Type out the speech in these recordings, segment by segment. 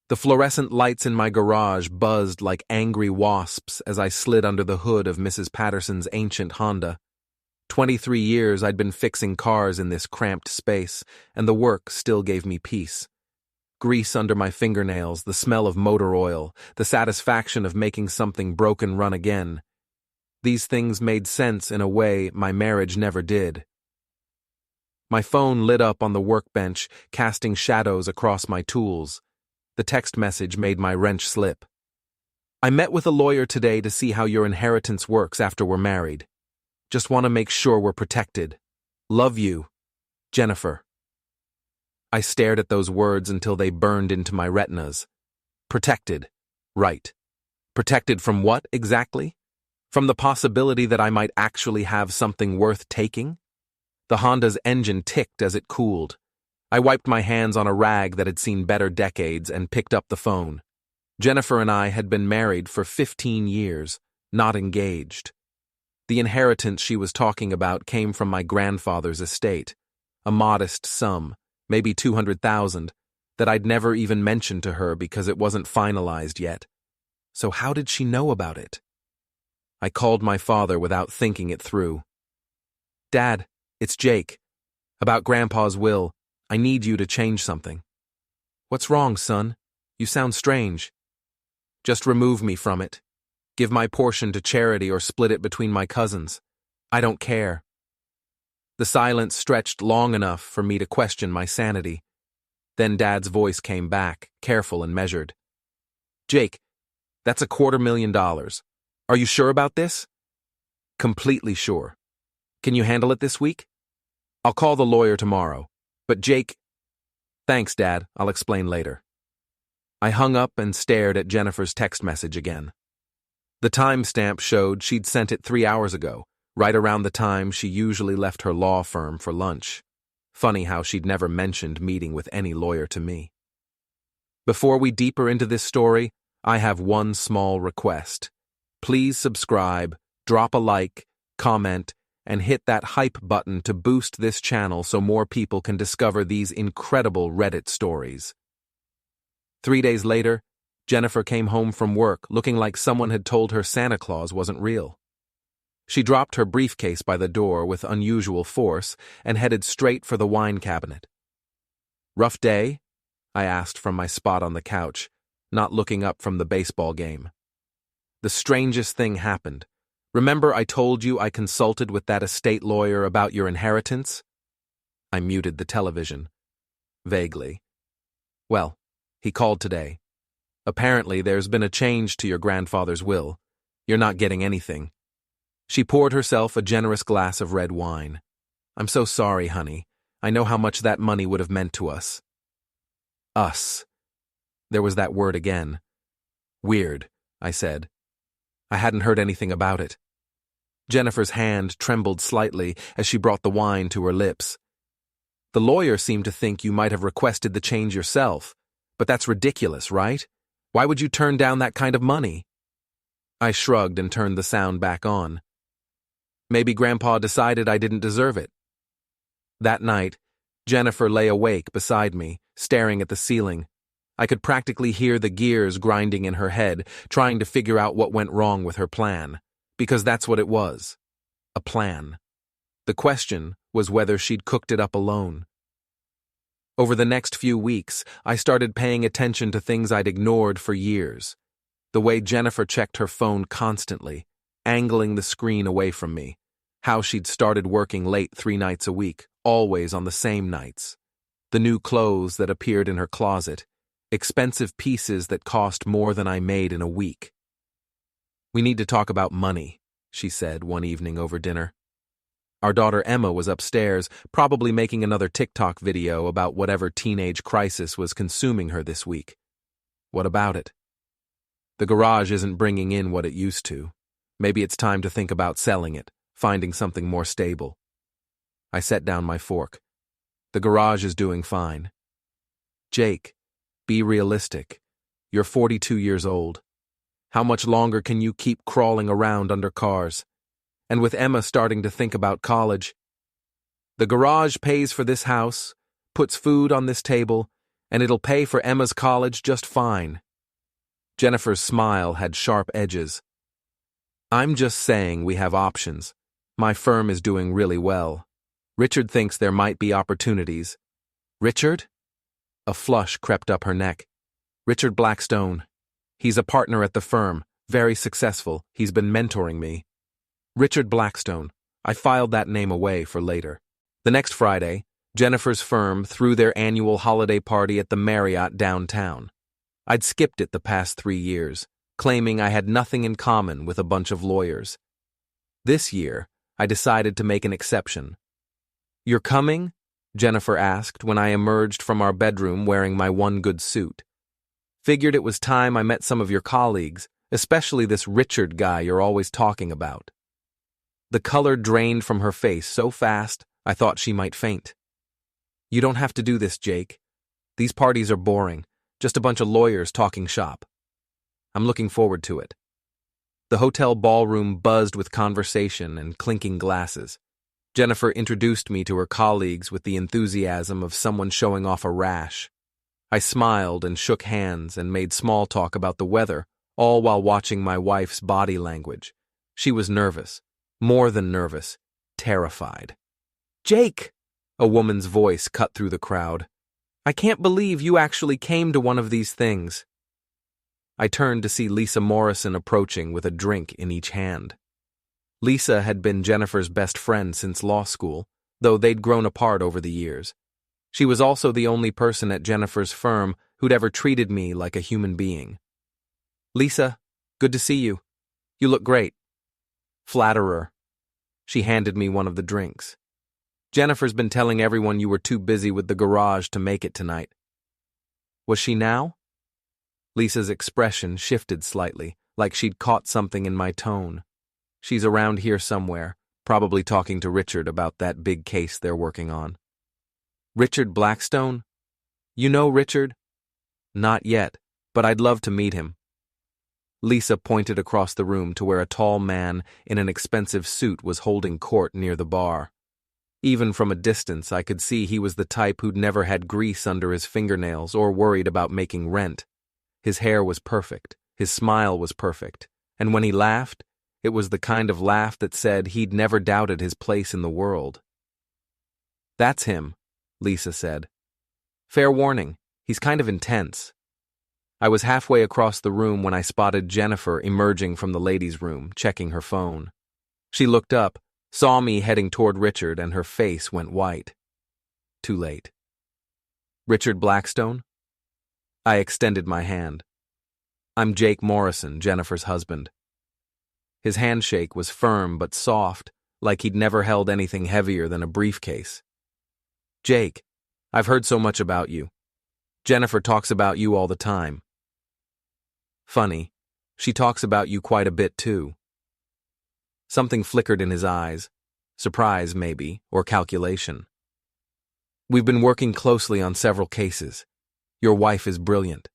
The fluorescent lights in my garage buzzed like angry wasps as I slid under the hood of Mrs. Patterson's ancient Honda. 23 years I'd been fixing cars in this cramped space, and the work still gave me peace. Grease under my fingernails, the smell of motor oil, the satisfaction of making something broken run again. These things made sense in a way my marriage never did. My phone lit up on the workbench, casting shadows across my tools. The text message made my wrench slip. I met with a lawyer today to see how your inheritance works after we're married. Just want to make sure we're protected. Love you, Jennifer. I stared at those words until they burned into my retinas. Protected. Right. Protected from what, exactly? From the possibility that I might actually have something worth taking? The Honda's engine ticked as it cooled. I wiped my hands on a rag that had seen better decades and picked up the phone. Jennifer and I had been married for 15 years, not engaged. The inheritance she was talking about came from my grandfather's estate, a modest sum, maybe $200,000, that I'd never even mentioned to her because it wasn't finalized yet. So how did she know about it? I called my father without thinking it through. Dad, it's Jake. About Grandpa's will. I need you to change something. What's wrong, son? You sound strange. Just remove me from it. Give my portion to charity or split it between my cousins. I don't care. The silence stretched long enough for me to question my sanity. Then Dad's voice came back, careful and measured. Jake, that's $250,000. Are you sure about this? Completely sure. Can you handle it this week? I'll call the lawyer tomorrow. But Jake... Thanks, Dad. I'll explain later. I hung up and stared at Jennifer's text message again. The timestamp showed she'd sent it 3 hours ago, right around the time she usually left her law firm for lunch. Funny how she'd never mentioned meeting with any lawyer to me. Before we deeper into this story, I have one small request. Please subscribe, drop a like, comment, and hit that hype button to boost this channel so more people can discover these incredible Reddit stories. 3 days later, Jennifer came home from work looking like someone had told her Santa Claus wasn't real. She dropped her briefcase by the door with unusual force and headed straight for the wine cabinet. Rough day? I asked from my spot on the couch, not looking up from the baseball game. The strangest thing happened. Remember I told you I consulted with that estate lawyer about your inheritance? I muted the television. Vaguely. Well, he called today. Apparently there's been a change to your grandfather's will. You're not getting anything. She poured herself a generous glass of red wine. I'm so sorry, honey. I know how much that money would have meant to us. Us. There was that word again. Weird, I said. I hadn't heard anything about it. Jennifer's hand trembled slightly as she brought the wine to her lips. The lawyer seemed to think you might have requested the change yourself, but that's ridiculous, right? Why would you turn down that kind of money? I shrugged and turned the sound back on. Maybe Grandpa decided I didn't deserve it. That night, Jennifer lay awake beside me, staring at the ceiling. I could practically hear the gears grinding in her head, trying to figure out what went wrong with her plan. Because that's what it was. A plan. The question was whether she'd cooked it up alone. Over the next few weeks, I started paying attention to things I'd ignored for years. The way Jennifer checked her phone constantly, angling the screen away from me. How she'd started working late 3 nights a week, always on the same nights. The new clothes that appeared in her closet. Expensive pieces that cost more than I made in a week. We need to talk about money, she said one evening over dinner. Our daughter Emma was upstairs, probably making another TikTok video about whatever teenage crisis was consuming her this week. What about it? The garage isn't bringing in what it used to. Maybe it's time to think about selling it, finding something more stable. I set down my fork. The garage is doing fine. Jake, be realistic. You're 42 years old. How much longer can you keep crawling around under cars? And with Emma starting to think about college, the garage pays for this house, puts food on this table, And it'll pay for Emma's college just fine. Jennifer's smile had sharp edges. I'm just saying we have options. My firm is doing really well. Richard thinks there might be opportunities. Richard? A flush crept up her neck. Richard Blackstone. He's a partner at the firm, very successful. He's been mentoring me. Richard Blackstone. I filed that name away for later. The next Friday, Jennifer's firm threw their annual holiday party at the Marriott downtown. I'd skipped it the past 3 years, claiming I had nothing in common with a bunch of lawyers. This year, I decided to make an exception. You're coming? Jennifer asked when I emerged from our bedroom wearing my one good suit. Figured it was time I met some of your colleagues, especially this Richard guy you're always talking about. The color drained from her face so fast, I thought she might faint. You don't have to do this, Jake. These parties are boring, just a bunch of lawyers talking shop. I'm looking forward to it. The hotel ballroom buzzed with conversation and clinking glasses. Jennifer introduced me to her colleagues with the enthusiasm of someone showing off a rash. I smiled and shook hands and made small talk about the weather, all while watching my wife's body language. She was nervous, more than nervous, terrified. Jake! A woman's voice cut through the crowd. I can't believe you actually came to one of these things. I turned to see Lisa Morrison approaching with a drink in each hand. Lisa had been Jennifer's best friend since law school, though they'd grown apart over the years. She was also the only person at Jennifer's firm who'd ever treated me like a human being. Lisa, good to see you. You look great. Flatterer. She handed me one of the drinks. Jennifer's been telling everyone you were too busy with the garage to make it tonight. Was she now? Lisa's expression shifted slightly, like she'd caught something in my tone. She's around here somewhere, probably talking to Richard about that big case they're working on. Richard Blackstone? You know Richard? Not yet, but I'd love to meet him. Lisa pointed across the room to where a tall man in an expensive suit was holding court near the bar. Even from a distance, I could see he was the type who'd never had grease under his fingernails or worried about making rent. His hair was perfect, his smile was perfect, and when he laughed, it was the kind of laugh that said he'd never doubted his place in the world. That's him, Lisa said. Fair warning, he's kind of intense. I was halfway across the room when I spotted Jennifer emerging from the ladies' room, checking her phone. She looked up, saw me heading toward Richard, and her face went white. Too late. Richard Blackstone? I extended my hand. I'm Jake Morrison, Jennifer's husband. His handshake was firm but soft, like he'd never held anything heavier than a briefcase. Jake, I've heard so much about you. Jennifer talks about you all the time. Funny, she talks about you quite a bit too. Something flickered in his eyes. Surprise, maybe, or calculation. We've been working closely on several cases. Your wife is brilliant.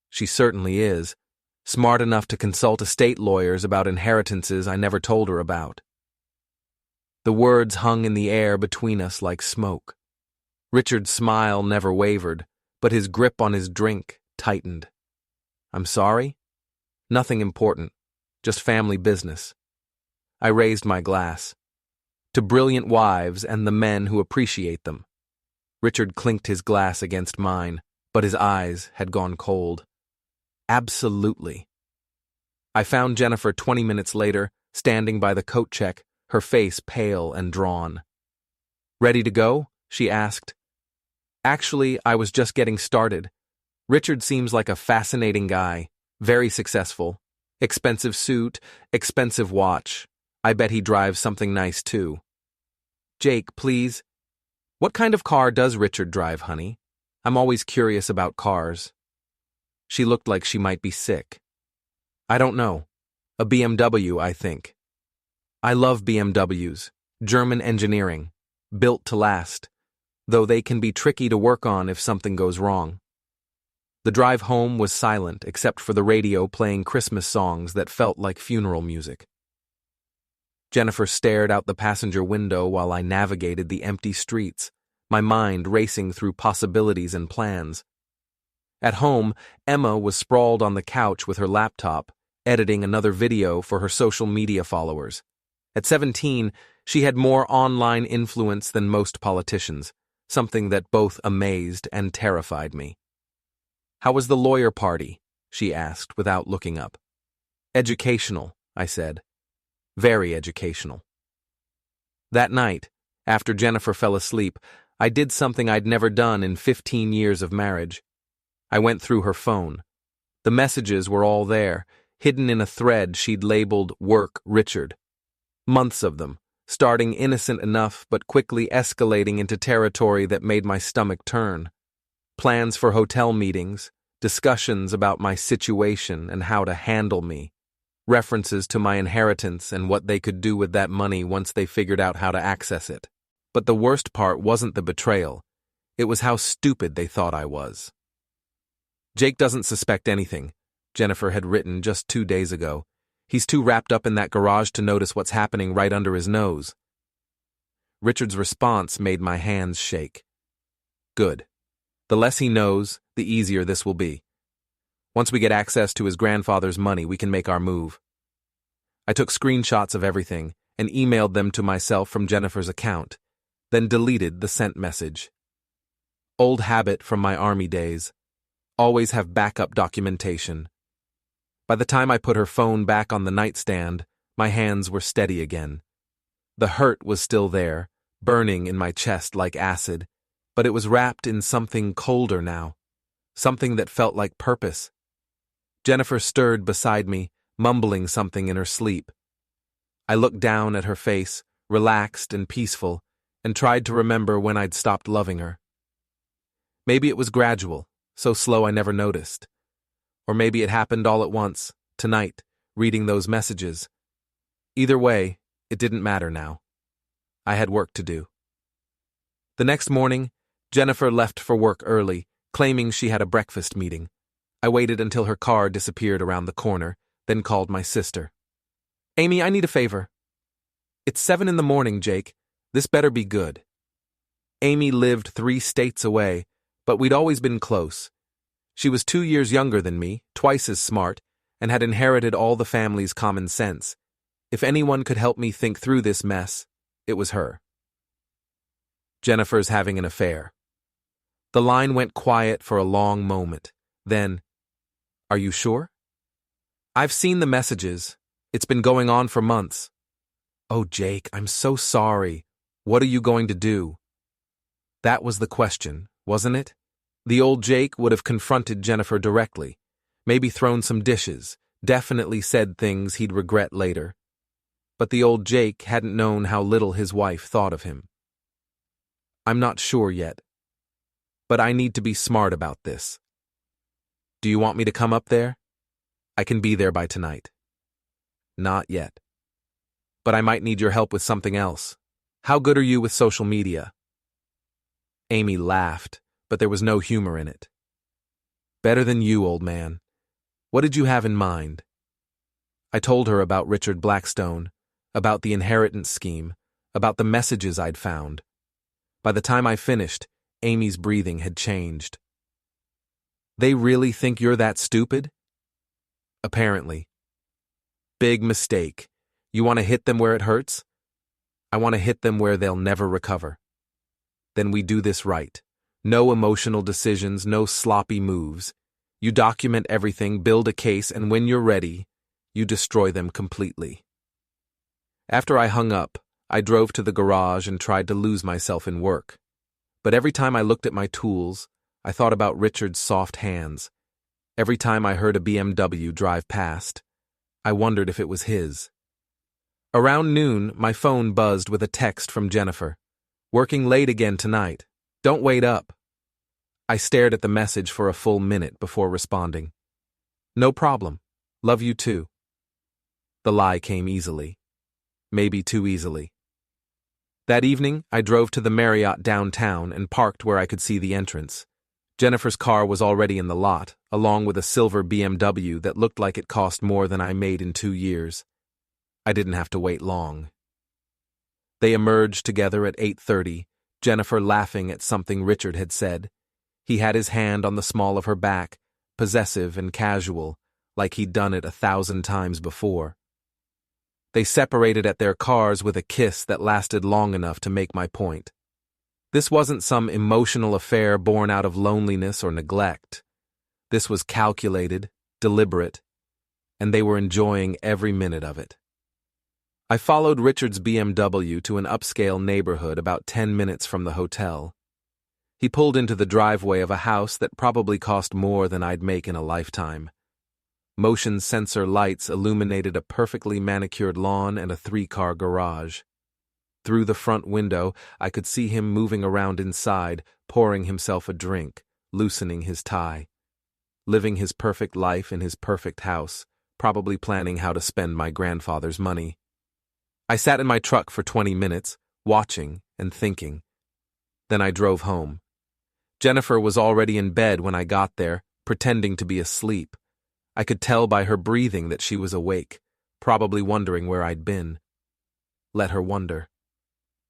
She certainly is. Smart enough to consult estate lawyers about inheritances I never told her about. The words hung in the air between us like smoke. Richard's smile never wavered, but his grip on his drink tightened. I'm sorry? Nothing important. Just family business. I raised my glass. To brilliant wives and the men who appreciate them. Richard clinked his glass against mine, but his eyes had gone cold. Absolutely. I found Jennifer 20 minutes later, standing by the coat check, her face pale and drawn. Ready to go? She asked. Actually, I was just getting started. Richard seems like a fascinating guy, very successful. Expensive suit, expensive watch. I bet he drives something nice too. Jake, please. What kind of car does Richard drive, honey? I'm always curious about cars. She looked like she might be sick. I don't know. A BMW, I think. I love BMWs. German engineering. Built to last. Though they can be tricky to work on if something goes wrong. The drive home was silent except for the radio playing Christmas songs that felt like funeral music. Jennifer stared out the passenger window while I navigated the empty streets, my mind racing through possibilities and plans. At home, Emma was sprawled on the couch with her laptop, editing another video for her social media followers. At 17, she had more online influence than most politicians, something that both amazed and terrified me. "How was the lawyer party?" she asked without looking up. "Educational," I said. "Very educational." That night, after Jennifer fell asleep, I did something I'd never done in 15 years of marriage. I went through her phone. The messages were all there, hidden in a thread she'd labeled Work Richard. Months of them, starting innocent enough but quickly escalating into territory that made my stomach turn. Plans for hotel meetings, discussions about my situation and how to handle me, references to my inheritance and what they could do with that money once they figured out how to access it. But the worst part wasn't the betrayal. It was how stupid they thought I was. "Jake doesn't suspect anything," Jennifer had written just 2 days ago. "He's too wrapped up in that garage to notice what's happening right under his nose." Richard's response made my hands shake. Good. The less he knows, the easier this will be. Once we get access to his grandfather's money, we can make our move. I took screenshots of everything and emailed them to myself from Jennifer's account, then deleted the sent message. Old habit from my army days. Always have backup documentation. By the time I put her phone back on the nightstand, my hands were steady again. The hurt was still there, burning in my chest like acid, but it was wrapped in something colder now, something that felt like purpose. Jennifer stirred beside me, mumbling something in her sleep. I looked down at her face, relaxed and peaceful, and tried to remember when I'd stopped loving her. Maybe it was gradual, so slow I never noticed. Or maybe it happened all at once, tonight, reading those messages. Either way, it didn't matter now. I had work to do. The next morning, Jennifer left for work early, claiming she had a breakfast meeting. I waited until her car disappeared around the corner, then called my sister. "Amy, I need a favor." "It's 7 in the morning, Jake. This better be good." Amy lived 3 states away, but we'd always been close. She was 2 years younger than me, twice as smart, and had inherited all the family's common sense. If anyone could help me think through this mess, it was her. "Jennifer's having an affair." The line went quiet for a long moment. Then, "Are you sure?" "I've seen the messages. It's been going on for months." "Oh, Jake, I'm so sorry. What are you going to do?" That was the question, wasn't it? The old Jake would have confronted Jennifer directly, maybe thrown some dishes, definitely said things he'd regret later. But the old Jake hadn't known how little his wife thought of him. "I'm not sure yet. But I need to be smart about this. Do you want me to come up there? I can be there by tonight." "Not yet. But I might need your help with something else. How good are you with social media?" Amy laughed, but there was no humor in it. "Better than you, old man. What did you have in mind?" I told her about Richard Blackstone, about the inheritance scheme, about the messages I'd found. By the time I finished, Amy's breathing had changed. "They really think you're that stupid?" "Apparently." "Big mistake. You want to hit them where it hurts?" "I want to hit them where they'll never recover." "Then we do this right. No emotional decisions, no sloppy moves. You document everything, build a case, and when you're ready, you destroy them completely." After I hung up, I drove to the garage and tried to lose myself in work. But every time I looked at my tools, I thought about Richard's soft hands. Every time I heard a BMW drive past, I wondered if it was his. Around noon, my phone buzzed with a text from Jennifer. "Working late again tonight. Don't wait up." I stared at the message for a full minute before responding. "No problem. Love you too." The lie came easily. Maybe too easily. That evening, I drove to the Marriott downtown and parked where I could see the entrance. Jennifer's car was already in the lot, along with a silver BMW that looked like it cost more than I made in 2 years. I didn't have to wait long. They emerged together at 8:30, Jennifer laughing at something Richard had said. He had his hand on the small of her back, possessive and casual, like he'd done it 1,000 times before. They separated at their cars with a kiss that lasted long enough to make my point. This wasn't some emotional affair born out of loneliness or neglect. This was calculated, deliberate, and they were enjoying every minute of it. I followed Richard's BMW to an upscale neighborhood about 10 minutes from the hotel. He pulled into the driveway of a house that probably cost more than I'd make in a lifetime. Motion sensor lights illuminated a perfectly manicured lawn and a 3-car garage. Through the front window, I could see him moving around inside, pouring himself a drink, loosening his tie. Living his perfect life in his perfect house, probably planning how to spend my grandfather's money. I sat in my truck for 20 minutes, watching and thinking. Then I drove home. Jennifer was already in bed when I got there, pretending to be asleep. I could tell by her breathing that she was awake, probably wondering where I'd been. Let her wonder.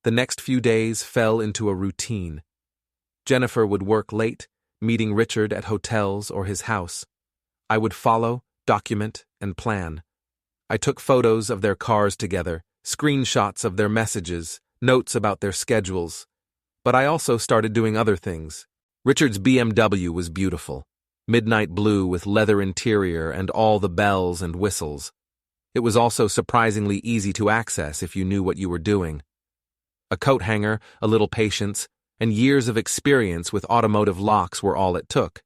The next few days fell into a routine. Jennifer would work late, meeting Richard at hotels or his house. I would follow, document, and plan. I took photos of their cars together, screenshots of their messages, notes about their schedules. But I also started doing other things. Richard's BMW was beautiful. Midnight blue with leather interior and all the bells and whistles. It was also surprisingly easy to access if you knew what you were doing. A coat hanger, a little patience, and years of experience with automotive locks were all it took.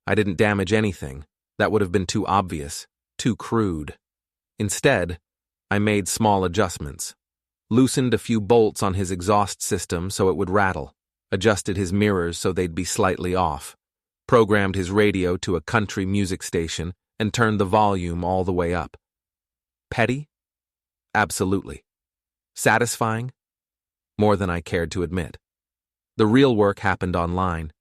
I didn't damage anything. That would have been too obvious, too crude. Instead, I made small adjustments. Loosened a few bolts on his exhaust system so it would rattle, adjusted his mirrors so they'd be slightly off, programmed his radio to a country music station, and turned the volume all the way up. Petty? Absolutely. Satisfying? More than I cared to admit. The real work happened online.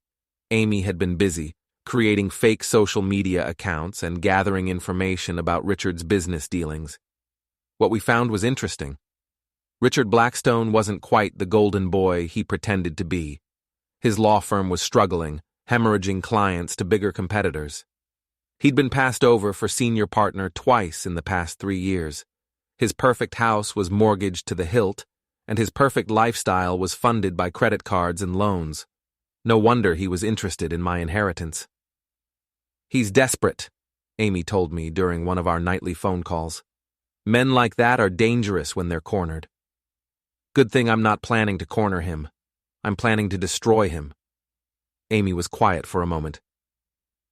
Amy had been busy, creating fake social media accounts and gathering information about Richard's business dealings. What we found was interesting. Richard Blackstone wasn't quite the golden boy he pretended to be. His law firm was struggling, hemorrhaging clients to bigger competitors. He'd been passed over for senior partner twice in the past 3 years. His perfect house was mortgaged to the hilt, and his perfect lifestyle was funded by credit cards and loans. No wonder he was interested in my inheritance. "He's desperate," Amy told me during one of our nightly phone calls. "Men like that are dangerous when they're cornered." Good thing I'm not planning to corner him. I'm planning to destroy him. Amy was quiet for a moment.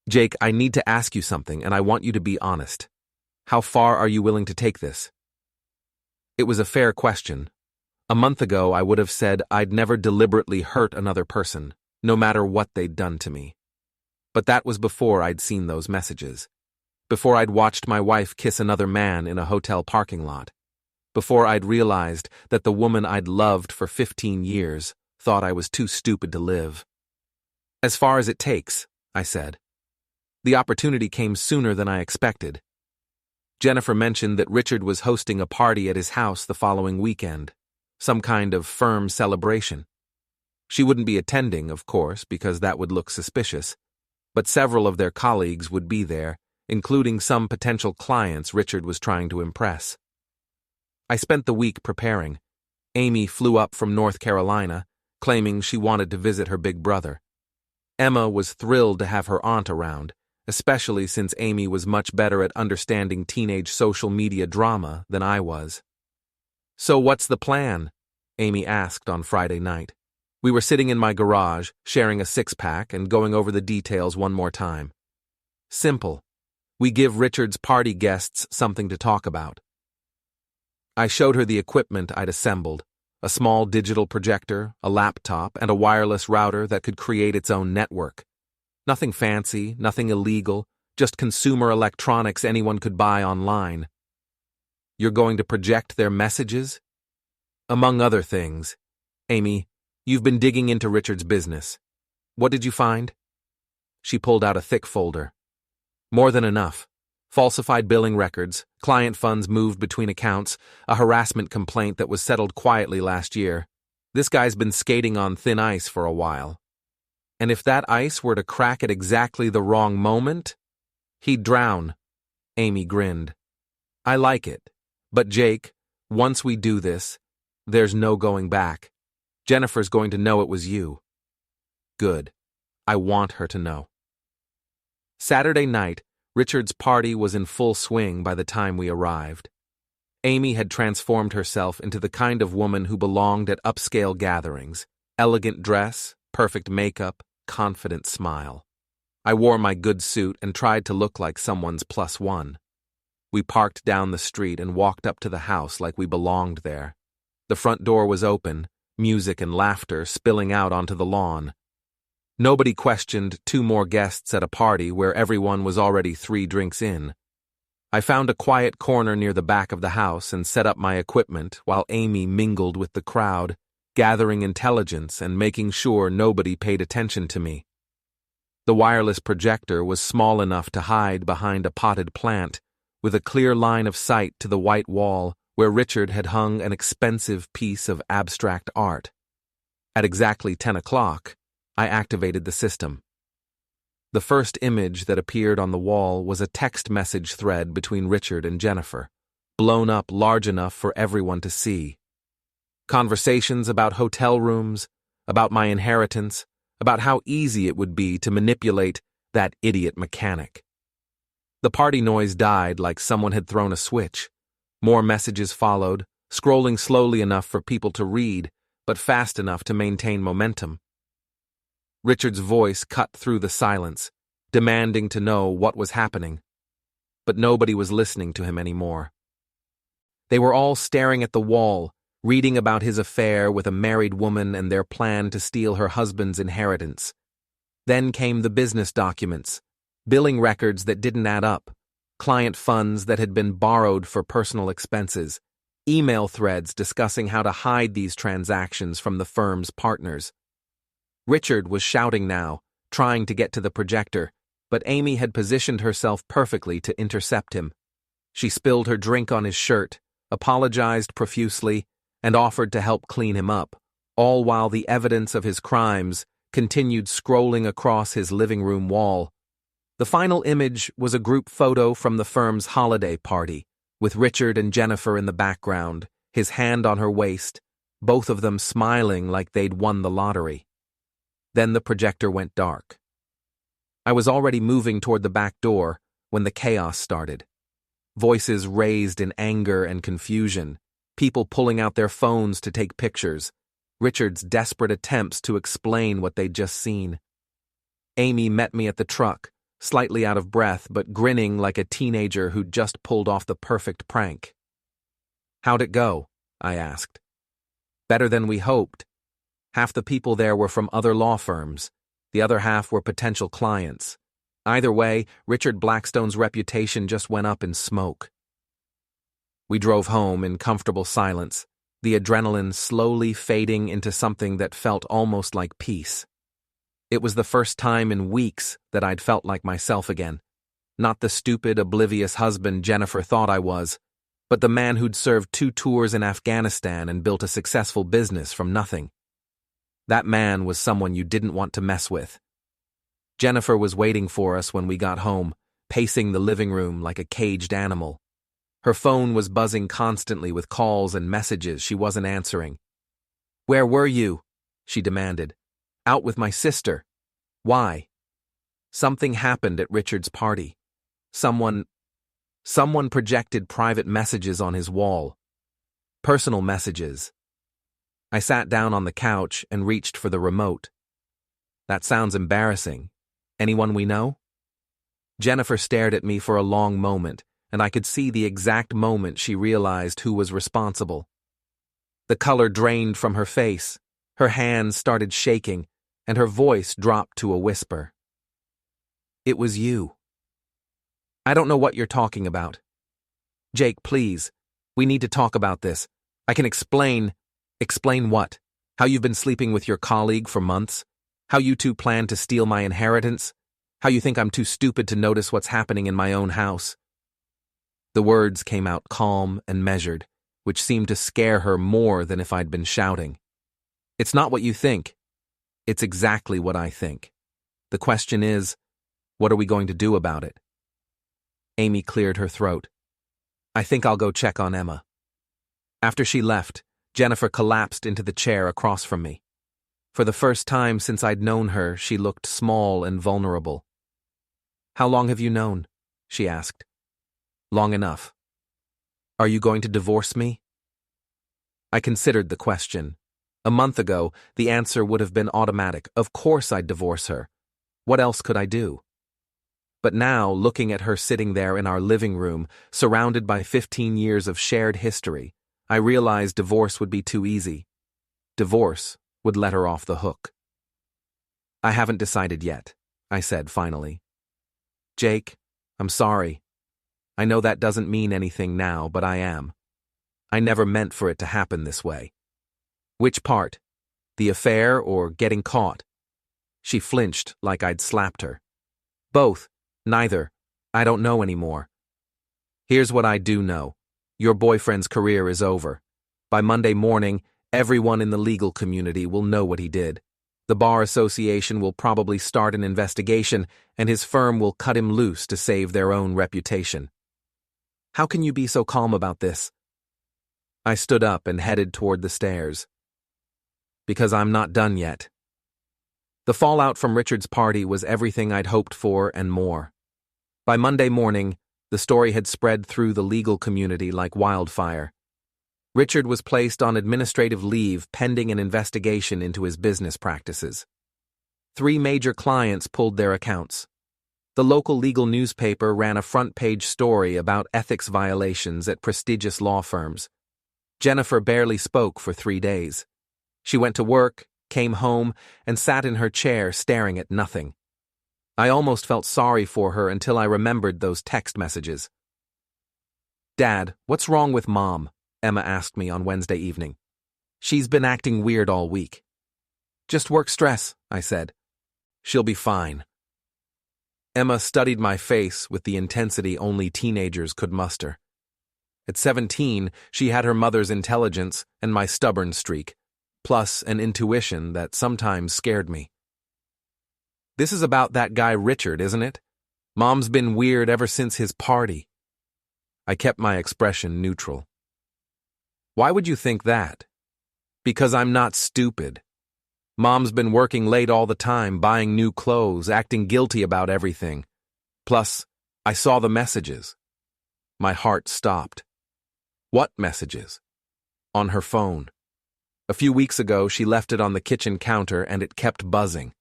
"Jake, I need to ask you something, and I want you to be honest. How far are you willing to take this?" It was a fair question. A month ago, I would have said I'd never deliberately hurt another person, no matter what they'd done to me. But that was before I'd seen those messages. Before I'd watched my wife kiss another man in a hotel parking lot. Before I'd realized that the woman I'd loved for 15 years thought I was too stupid to live. "As far as it takes," I said. The opportunity came sooner than I expected. Jennifer mentioned that Richard was hosting a party at his house the following weekend, some kind of firm celebration. She wouldn't be attending, of course, because that would look suspicious, but several of their colleagues would be there, including some potential clients Richard was trying to impress. I spent the week preparing. Amy flew up from North Carolina, claiming she wanted to visit her big brother. Emma was thrilled to have her aunt around, especially since Amy was much better at understanding teenage social media drama than I was. "So what's the plan?" Amy asked on Friday night. We were sitting in my garage, sharing a 6-pack and going over the details one more time. Simple. We give Richard's party guests something to talk about. I showed her the equipment I'd assembled, a small digital projector, a laptop, and a wireless router that could create its own network. Nothing fancy, nothing illegal, just consumer electronics anyone could buy online. "You're going to project their messages?" "Among other things. Amy, you've been digging into Richard's business. What did you find?" She pulled out a thick folder. More than enough. Falsified billing records, client funds moved between accounts, a harassment complaint that was settled quietly last year. This guy's been skating on thin ice for a while. And if that ice were to crack at exactly the wrong moment, he'd drown. Amy grinned. I like it. But Jake, once we do this, there's no going back. Jennifer's going to know it was you. Good. I want her to know. Saturday night, Richard's party was in full swing by the time we arrived. Amy had transformed herself into the kind of woman who belonged at upscale gatherings. Elegant dress, perfect makeup, confident smile. I wore my good suit and tried to look like someone's +1. We parked down the street and walked up to the house like we belonged there. The front door was open, music and laughter spilling out onto the lawn. Nobody questioned 2 more guests at a party where everyone was already 3 drinks in. I found a quiet corner near the back of the house and set up my equipment while Amy mingled with the crowd, gathering intelligence and making sure nobody paid attention to me. The wireless projector was small enough to hide behind a potted plant, with a clear line of sight to the white wall where Richard had hung an expensive piece of abstract art. At exactly 10 o'clock, I activated the system. The first image that appeared on the wall was a text message thread between Richard and Jennifer, blown up large enough for everyone to see. Conversations about hotel rooms, about my inheritance, about how easy it would be to manipulate that idiot mechanic. The party noise died like someone had thrown a switch. More messages followed, scrolling slowly enough for people to read, but fast enough to maintain momentum. Richard's voice cut through the silence, demanding to know what was happening. But nobody was listening to him anymore. They were all staring at the wall, reading about his affair with a married woman and their plan to steal her husband's inheritance. Then came the business documents, billing records that didn't add up, client funds that had been borrowed for personal expenses, email threads discussing how to hide these transactions from the firm's partners. Richard was shouting now, trying to get to the projector, but Amy had positioned herself perfectly to intercept him. She spilled her drink on his shirt, apologized profusely, and offered to help clean him up, all while the evidence of his crimes continued scrolling across his living room wall. The final image was a group photo from the firm's holiday party, with Richard and Jennifer in the background, his hand on her waist, both of them smiling like they'd won the lottery. Then the projector went dark. I was already moving toward the back door when the chaos started. Voices raised in anger and confusion, people pulling out their phones to take pictures, Richard's desperate attempts to explain what they'd just seen. Amy met me at the truck, slightly out of breath but grinning like a teenager who'd just pulled off the perfect prank. "How'd it go?" I asked. "Better than we hoped. Half the people there were from other law firms. The other half were potential clients. Either way, Richard Blackstone's reputation just went up in smoke." We drove home in comfortable silence, the adrenaline slowly fading into something that felt almost like peace. It was the first time in weeks that I'd felt like myself again. Not the stupid, oblivious husband Jennifer thought I was, but the man who'd served 2 tours in Afghanistan and built a successful business from nothing. That man was someone you didn't want to mess with. Jennifer was waiting for us when we got home, pacing the living room like a caged animal. Her phone was buzzing constantly with calls and messages she wasn't answering. "Where were you?" she demanded. "Out with my sister." "Why?" Something happened at Richard's party. Someone projected private messages on his wall. Personal messages. I sat down on the couch and reached for the remote. "That sounds embarrassing. Anyone we know?" Jennifer stared at me for a long moment, and I could see the exact moment she realized who was responsible. The color drained from her face, her hands started shaking, and her voice dropped to a whisper. "It was you." "I don't know what you're talking about." "Jake, please. We need to talk about this. I can explain." "Explain what? How you've been sleeping with your colleague for months? How you two plan to steal my inheritance? How you think I'm too stupid to notice what's happening in my own house?" The words came out calm and measured, which seemed to scare her more than if I'd been shouting. It's not what you think. It's exactly what I think. The question is, what are we going to do about it? Amy cleared her throat. I think I'll go check on Emma. After she left, Jennifer collapsed into the chair across from me. For the first time since I'd known her, she looked small and vulnerable. How long have you known? She asked. Long enough. Are you going to divorce me? I considered the question. A month ago, the answer would have been automatic. Of course I'd divorce her. What else could I do? But now, looking at her sitting there in our living room, surrounded by 15 years of shared history, I realized divorce would be too easy. Divorce would let her off the hook. I haven't decided yet, I said finally. Jake, I'm sorry. I know that doesn't mean anything now, but I am. I never meant for it to happen this way. Which part? The affair or getting caught? She flinched like I'd slapped her. Both. Neither. I don't know anymore. Here's what I do know. Your boyfriend's career is over. By Monday morning, everyone in the legal community will know what he did. The Bar Association will probably start an investigation, and his firm will cut him loose to save their own reputation. How can you be so calm about this? I stood up and headed toward the stairs. Because I'm not done yet. The fallout from Richard's party was everything I'd hoped for and more. By Monday morning, the story had spread through the legal community like wildfire. Richard was placed on administrative leave pending an investigation into his business practices. 3 major clients pulled their accounts. The local legal newspaper ran a front-page story about ethics violations at prestigious law firms. Jennifer barely spoke for 3 days. She went to work, came home, and sat in her chair staring at nothing. I almost felt sorry for her until I remembered those text messages. Dad, what's wrong with Mom? Emma asked me on Wednesday evening. She's been acting weird all week. Just work stress, I said. She'll be fine. Emma studied my face with the intensity only teenagers could muster. At 17, she had her mother's intelligence and my stubborn streak, plus an intuition that sometimes scared me. This is about that guy Richard, isn't it? Mom's been weird ever since his party. I kept my expression neutral. Why would you think that? Because I'm not stupid. Mom's been working late all the time, buying new clothes, acting guilty about everything. Plus, I saw the messages. My heart stopped. What messages? On her phone. A few weeks ago, she left it on the kitchen counter and it kept buzzing.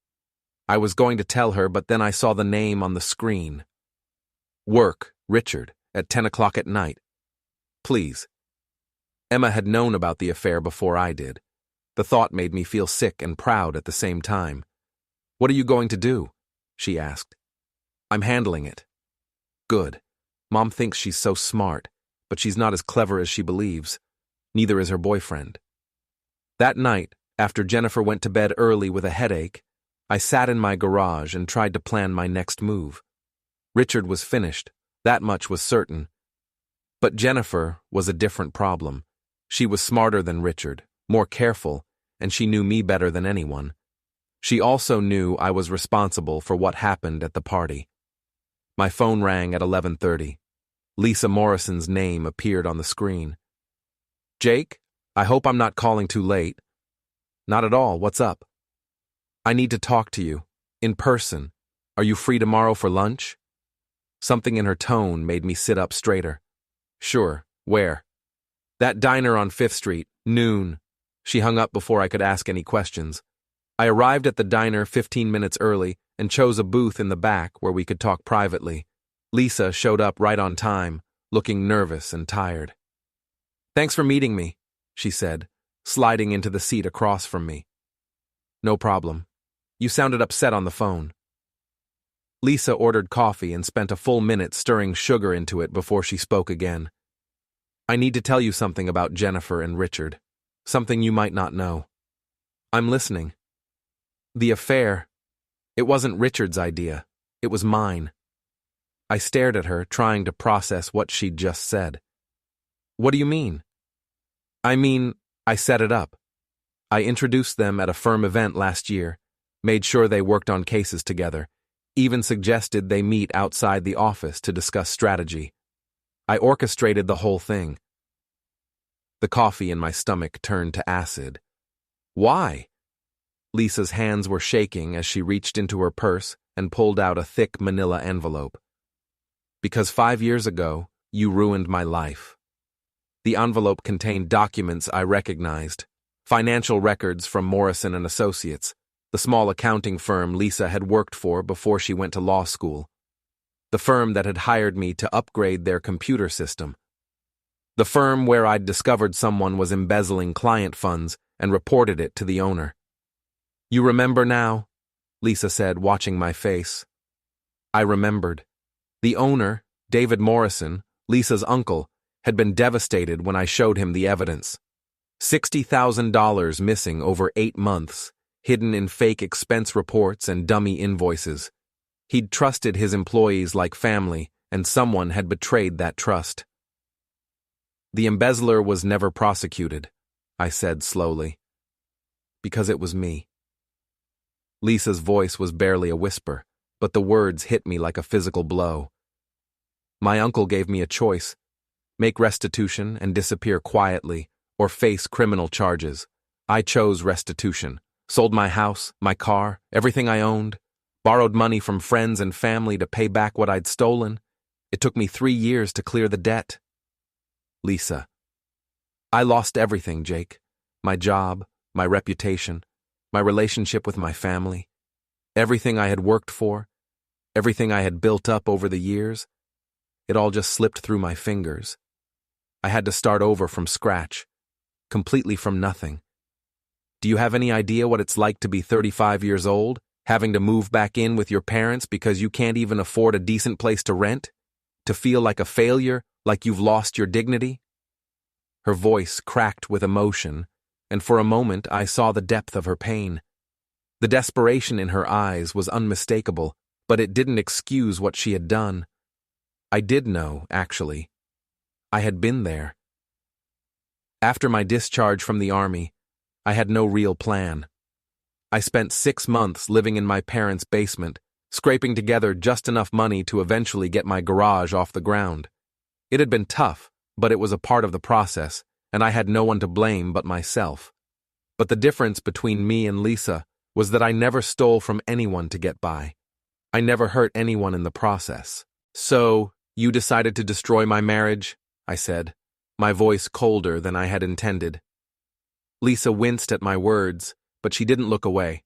I was going to tell her, but then I saw the name on the screen. Work, Richard, at 10 o'clock at night. Please. Emma had known about the affair before I did. The thought made me feel sick and proud at the same time. What are you going to do? She asked. I'm handling it. Good. Mom thinks she's so smart, but she's not as clever as she believes. Neither is her boyfriend. That night, after Jennifer went to bed early with a headache, I sat in my garage and tried to plan my next move. Richard was finished, that much was certain. But Jennifer was a different problem. She was smarter than Richard, more careful, and she knew me better than anyone. She also knew I was responsible for what happened at the party. My phone rang at 11:30. Lisa Morrison's name appeared on the screen. Jake, I hope I'm not calling too late. Not at all, what's up? I need to talk to you, in person. Are you free tomorrow for lunch? Something in her tone made me sit up straighter. Sure, where? That diner on 5th Street, noon. She hung up before I could ask any questions. I arrived at the diner 15 minutes early and chose a booth in the back where we could talk privately. Lisa showed up right on time, looking nervous and tired. Thanks for meeting me, she said, sliding into the seat across from me. No problem. You sounded upset on the phone. Lisa ordered coffee and spent a full minute stirring sugar into it before she spoke again. I need to tell you something about Jennifer and Richard. Something you might not know. I'm listening. The affair. It wasn't Richard's idea. It was mine. I stared at her, trying to process what she'd just said. What do you mean? I mean, I set it up. I introduced them at a firm event last year, made sure they worked on cases together, even suggested they meet outside the office to discuss strategy. I orchestrated the whole thing. The coffee in my stomach turned to acid. Why? Lisa's hands were shaking as she reached into her purse and pulled out a thick manila envelope. Because 5 years ago, you ruined my life. The envelope contained documents I recognized, financial records from Morrison and Associates, the small accounting firm Lisa had worked for before she went to law school, the firm that had hired me to upgrade their computer system, the firm where I'd discovered someone was embezzling client funds and reported it to the owner. You remember now? Lisa said, watching my face. I remembered. The owner, David Morrison, Lisa's uncle, had been devastated when I showed him the evidence. $60,000 missing over 8 months, hidden in fake expense reports and dummy invoices. He'd trusted his employees like family, and someone had betrayed that trust. The embezzler was never prosecuted, I said slowly. Because it was me. Lisa's voice was barely a whisper, but the words hit me like a physical blow. My uncle gave me a choice: make restitution and disappear quietly, or face criminal charges. I chose restitution, sold my house, my car, everything I owned, borrowed money from friends and family to pay back what I'd stolen. It took me 3 years to clear the debt. Lisa. I lost everything, Jake. My job, my reputation, my relationship with my family, everything I had worked for, everything I had built up over the years. It all just slipped through my fingers. I had to start over from scratch, completely from nothing. Do you have any idea what it's like to be 35 years old, having to move back in with your parents because you can't even afford a decent place to rent? To feel like a failure, like you've lost your dignity? Her voice cracked with emotion, and for a moment I saw the depth of her pain. The desperation in her eyes was unmistakable, but it didn't excuse what she had done. I did know, actually. I had been there. After my discharge from the army, I had no real plan. I spent 6 months living in my parents' basement, scraping together just enough money to eventually get my garage off the ground. It had been tough, but it was a part of the process, and I had no one to blame but myself. But the difference between me and Lisa was that I never stole from anyone to get by. I never hurt anyone in the process. So, you decided to destroy my marriage? I said, my voice colder than I had intended. Lisa winced at my words, but she didn't look away.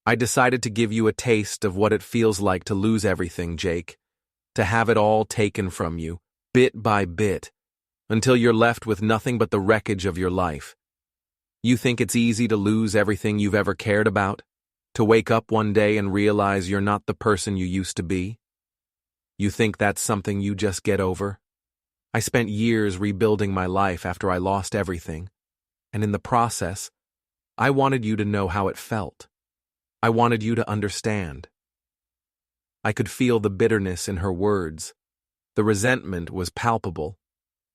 I decided to give you a taste of what it feels like to lose everything, Jake. To have it all taken from you, bit by bit, until you're left with nothing but the wreckage of your life. You think it's easy to lose everything you've ever cared about? To wake up one day and realize you're not the person you used to be? You think that's something you just get over? I spent years rebuilding my life after I lost everything, and in the process, I wanted you to know how it felt. I wanted you to understand. I could feel the bitterness in her words. The resentment was palpable.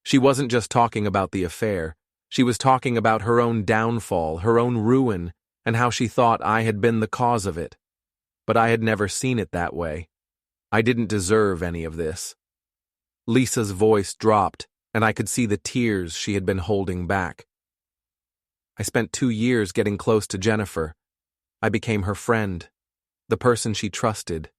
She wasn't just talking about the affair. She was talking about her own downfall, her own ruin, and how she thought I had been the cause of it. But I had never seen it that way. I didn't deserve any of this. Lisa's voice dropped, and I could see the tears she had been holding back. I spent 2 years getting close to Jennifer. I became her friend, the person she trusted.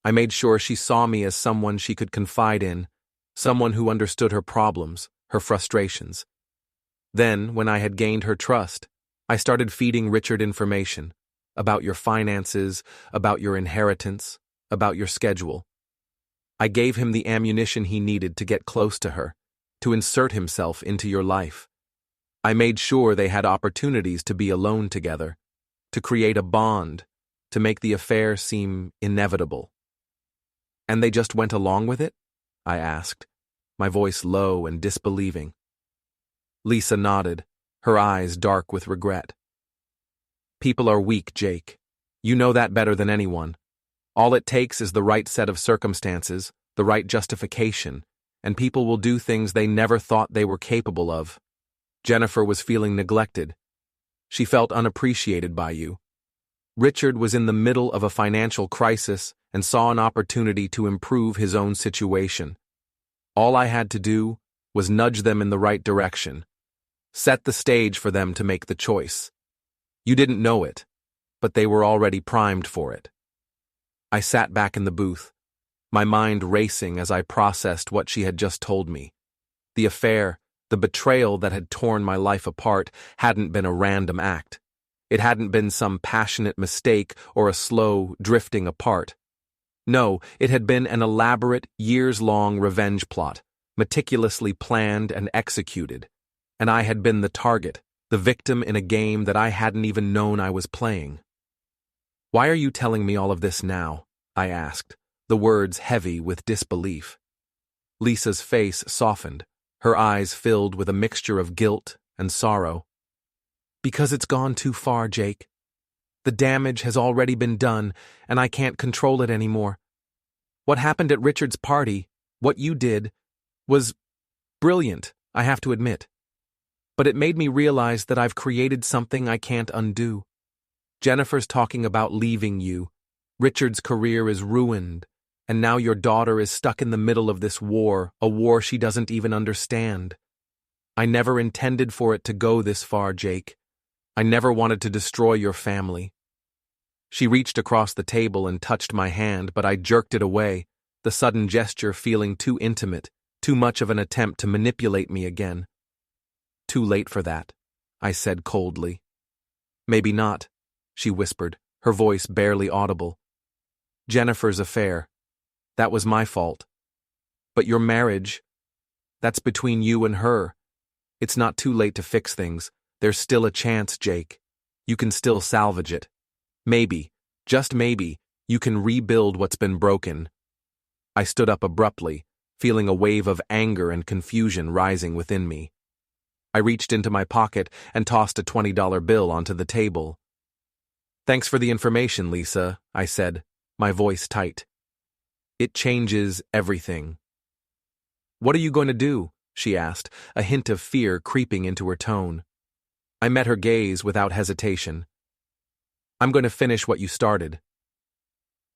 I made sure she saw me as someone she could confide in, someone who understood her problems, her frustrations. Then, when I had gained her trust, I started feeding Richard information about your finances, about your inheritance, about your schedule. I gave him the ammunition he needed to get close to her, to insert himself into your life. I made sure they had opportunities to be alone together, to create a bond, to make the affair seem inevitable. And they just went along with it? I asked, my voice low and disbelieving. Lisa nodded, her eyes dark with regret. People are weak, Jake. You know that better than anyone. All it takes is the right set of circumstances, the right justification, and people will do things they never thought they were capable of. Jennifer was feeling neglected. She felt unappreciated by you. Richard was in the middle of a financial crisis and saw an opportunity to improve his own situation. All I had to do was nudge them in the right direction, set the stage for them to make the choice. You didn't know it, but they were already primed for it. I sat back in the booth, my mind racing as I processed what she had just told me. The affair, the betrayal that had torn my life apart, hadn't been a random act. It hadn't been some passionate mistake or a slow drifting apart. No, it had been an elaborate, years-long revenge plot, meticulously planned and executed. And I had been the target, the victim in a game that I hadn't even known I was playing. "Why are you telling me all of this now?" I asked, the words heavy with disbelief. Lisa's face softened, her eyes filled with a mixture of guilt and sorrow. "Because it's gone too far, Jake. The damage has already been done, and I can't control it anymore. What happened at Richard's party, what you did, was brilliant, I have to admit. But it made me realize that I've created something I can't undo. Jennifer's talking about leaving you. Richard's career is ruined, and now your daughter is stuck in the middle of this war, a war she doesn't even understand. I never intended for it to go this far, Jake. I never wanted to destroy your family." She reached across the table and touched my hand, but I jerked it away, the sudden gesture feeling too intimate, too much of an attempt to manipulate me again. "Too late for that," I said coldly. "Maybe not," she whispered, her voice barely audible. "Jennifer's affair. That was my fault. But your marriage, that's between you and her. It's not too late to fix things. There's still a chance, Jake. You can still salvage it. Maybe, just maybe, you can rebuild what's been broken." I stood up abruptly, feeling a wave of anger and confusion rising within me. I reached into my pocket and tossed a $20 bill onto the table. "Thanks for the information, Lisa," I said, my voice tight. "It changes everything." "What are you going to do?" she asked, a hint of fear creeping into her tone. I met her gaze without hesitation. "I'm going to finish what you started."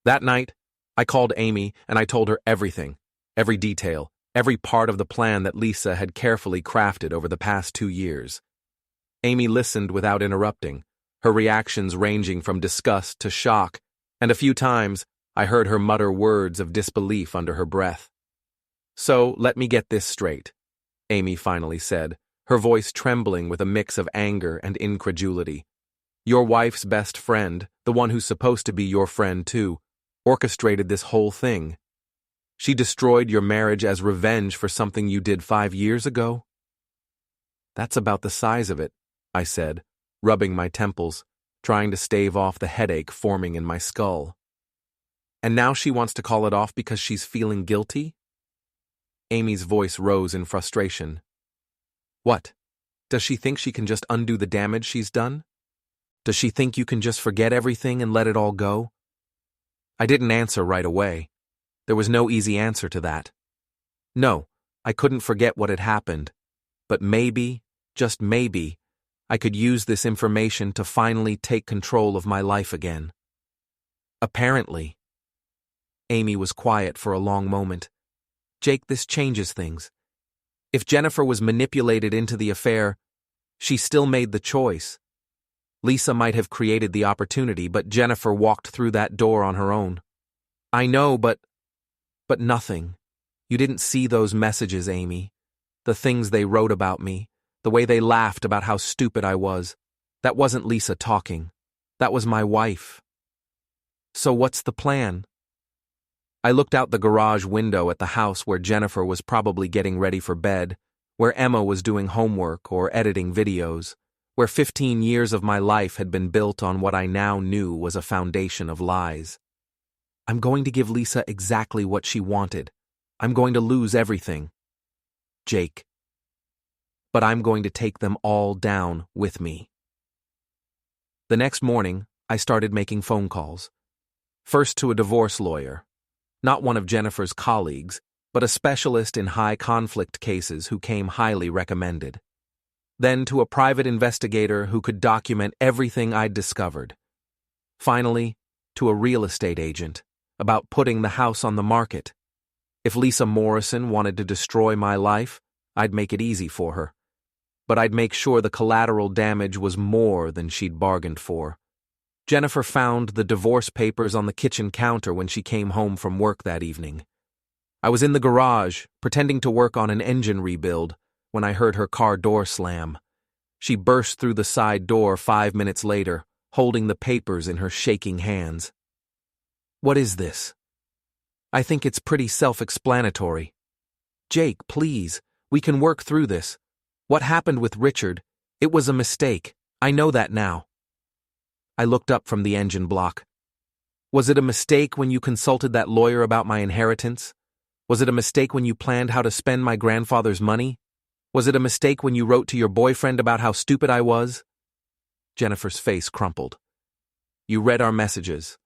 That night, I called Amy and I told her everything, every detail, every part of the plan that Lisa had carefully crafted over the past 2 years. Amy listened without interrupting, her reactions ranging from disgust to shock, and a few times I heard her mutter words of disbelief under her breath. "So, let me get this straight," Amy finally said, her voice trembling with a mix of anger and incredulity. "Your wife's best friend, the one who's supposed to be your friend too, orchestrated this whole thing. She destroyed your marriage as revenge for something you did 5 years ago?" "That's about the size of it," I said, rubbing my temples, trying to stave off the headache forming in my skull. "And now she wants to call it off because she's feeling guilty?" Amy's voice rose in frustration. "What? Does she think she can just undo the damage she's done? Does she think you can just forget everything and let it all go?" I didn't answer right away. There was no easy answer to that. No, I couldn't forget what had happened, but maybe, just maybe, I could use this information to finally take control of my life again. Apparently. Amy was quiet for a long moment. "Jake, this changes things. If Jennifer was manipulated into the affair, she still made the choice. Lisa might have created the opportunity, but Jennifer walked through that door on her own. I know, but nothing. You didn't see those messages, Amy. The things they wrote about me, the way they laughed about how stupid I was. That wasn't Lisa talking. That was my wife. So what's the plan?" I looked out the garage window at the house where Jennifer was probably getting ready for bed, where Emma was doing homework or editing videos, where 15 years of my life had been built on what I now knew was a foundation of lies. I'm going to give Lisa exactly what she wanted. I'm going to lose everything. Jake. But I'm going to take them all down with me. The next morning, I started making phone calls. First to a divorce lawyer. Not one of Jennifer's colleagues, but a specialist in high conflict cases who came highly recommended. then to a private investigator who could document everything I'd discovered. Finally, to a real estate agent about putting the house on the market. If Lisa Morrison wanted to destroy my life, I'd make it easy for her. But I'd make sure the collateral damage was more than she'd bargained for. Jennifer found the divorce papers on the kitchen counter when she came home from work that evening. I was in the garage, pretending to work on an engine rebuild, when I heard her car door slam. She burst through the side door 5 minutes later, holding the papers in her shaking hands. "What is this?" "I think it's pretty self-explanatory." "Jake, please, we can work through this. What happened with Richard? It was a mistake. I know that now." I looked up from the engine block. "Was it a mistake when you consulted that lawyer about my inheritance? Was it a mistake when you planned how to spend my grandfather's money? Was it a mistake when you wrote to your boyfriend about how stupid I was?" Jennifer's face crumpled. "You read our messages."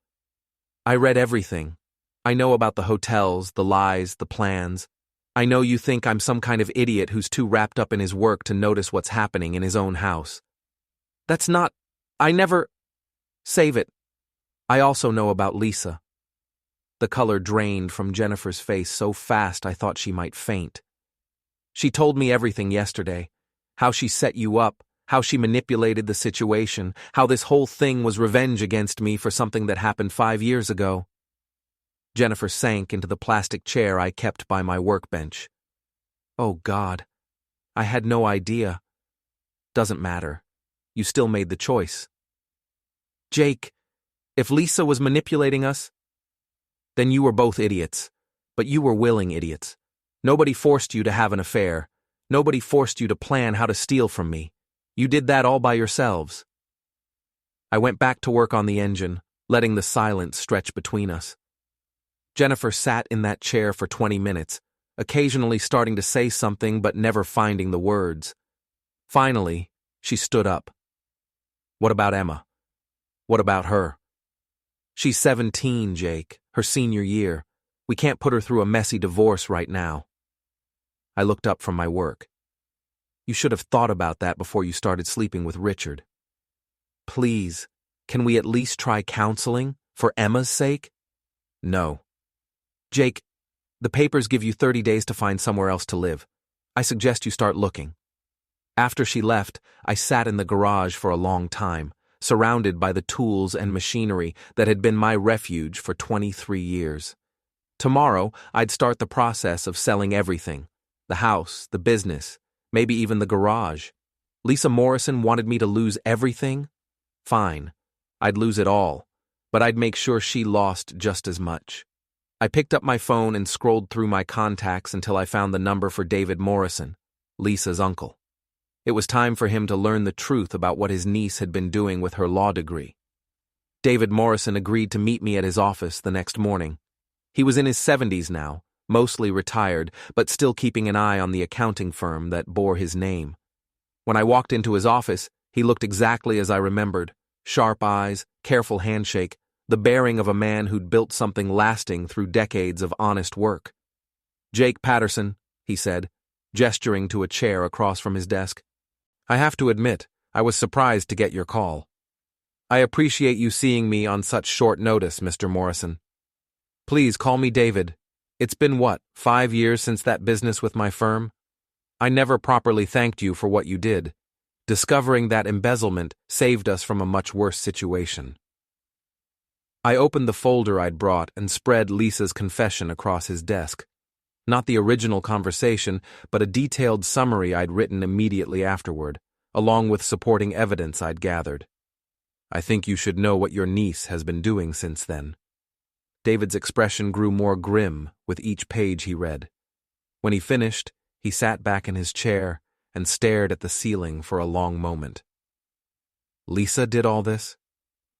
"I read everything. I know about the hotels, the lies, the plans. I know you think I'm some kind of idiot who's too wrapped up in his work to notice what's happening in his own house. That's not... I never... Save it. I also know about Lisa." The color drained from Jennifer's face so fast I thought she might faint. "She told me everything yesterday. How she set you up, how she manipulated the situation, how this whole thing was revenge against me for something that happened 5 years ago." Jennifer sank into the plastic chair I kept by my workbench. "Oh, God. I had no idea." "Doesn't matter. You still made the choice." "Jake, if Lisa was manipulating us, then you were both idiots. But you were willing idiots. Nobody forced you to have an affair. Nobody forced you to plan how to steal from me. You did that all by yourselves." I went back to work on the engine, letting the silence stretch between us. Jennifer sat in that chair for 20 minutes, occasionally starting to say something but never finding the words. Finally, she stood up. "What about Emma? What about her?" "She's 17, Jake, her senior year. We can't put her through a messy divorce right now." I looked up from my work. "You should have thought about that before you started sleeping with Richard." "Please, can we at least try counseling, for Emma's sake?" "No." "Jake, the papers give you 30 days to find somewhere else to live. I suggest you start looking." After she left, I sat in the garage for a long time, surrounded by the tools and machinery that had been my refuge for 23 years. Tomorrow, I'd start the process of selling everything. The house, the business, maybe even the garage. Lisa Morrison wanted me to lose everything? Fine. I'd lose it all, but I'd make sure she lost just as much. I picked up my phone and scrolled through my contacts until I found the number for David Morrison, Lisa's uncle. It was time for him to learn the truth about what his niece had been doing with her law degree. David Morrison agreed to meet me at his office the next morning. He was in his 70s now, mostly retired, but still keeping an eye on the accounting firm that bore his name. When I walked into his office, he looked exactly as I remembered. Sharp eyes, careful handshake, the bearing of a man who'd built something lasting through decades of honest work. "Jake Patterson," he said, gesturing to a chair across from his desk. "I have to admit, I was surprised to get your call. I appreciate you seeing me on such short notice, Mr. Morrison. Please call me David. It's been 5 years since that business with my firm? I never properly thanked you for what you did. Discovering that embezzlement saved us from a much worse situation." I opened the folder I'd brought and spread Lisa's confession across his desk. Not the original conversation, but a detailed summary I'd written immediately afterward, along with supporting evidence I'd gathered. "I think you should know what your niece has been doing since then." David's expression grew more grim with each page he read. When he finished, he sat back in his chair and stared at the ceiling for a long moment. "Lisa did all this?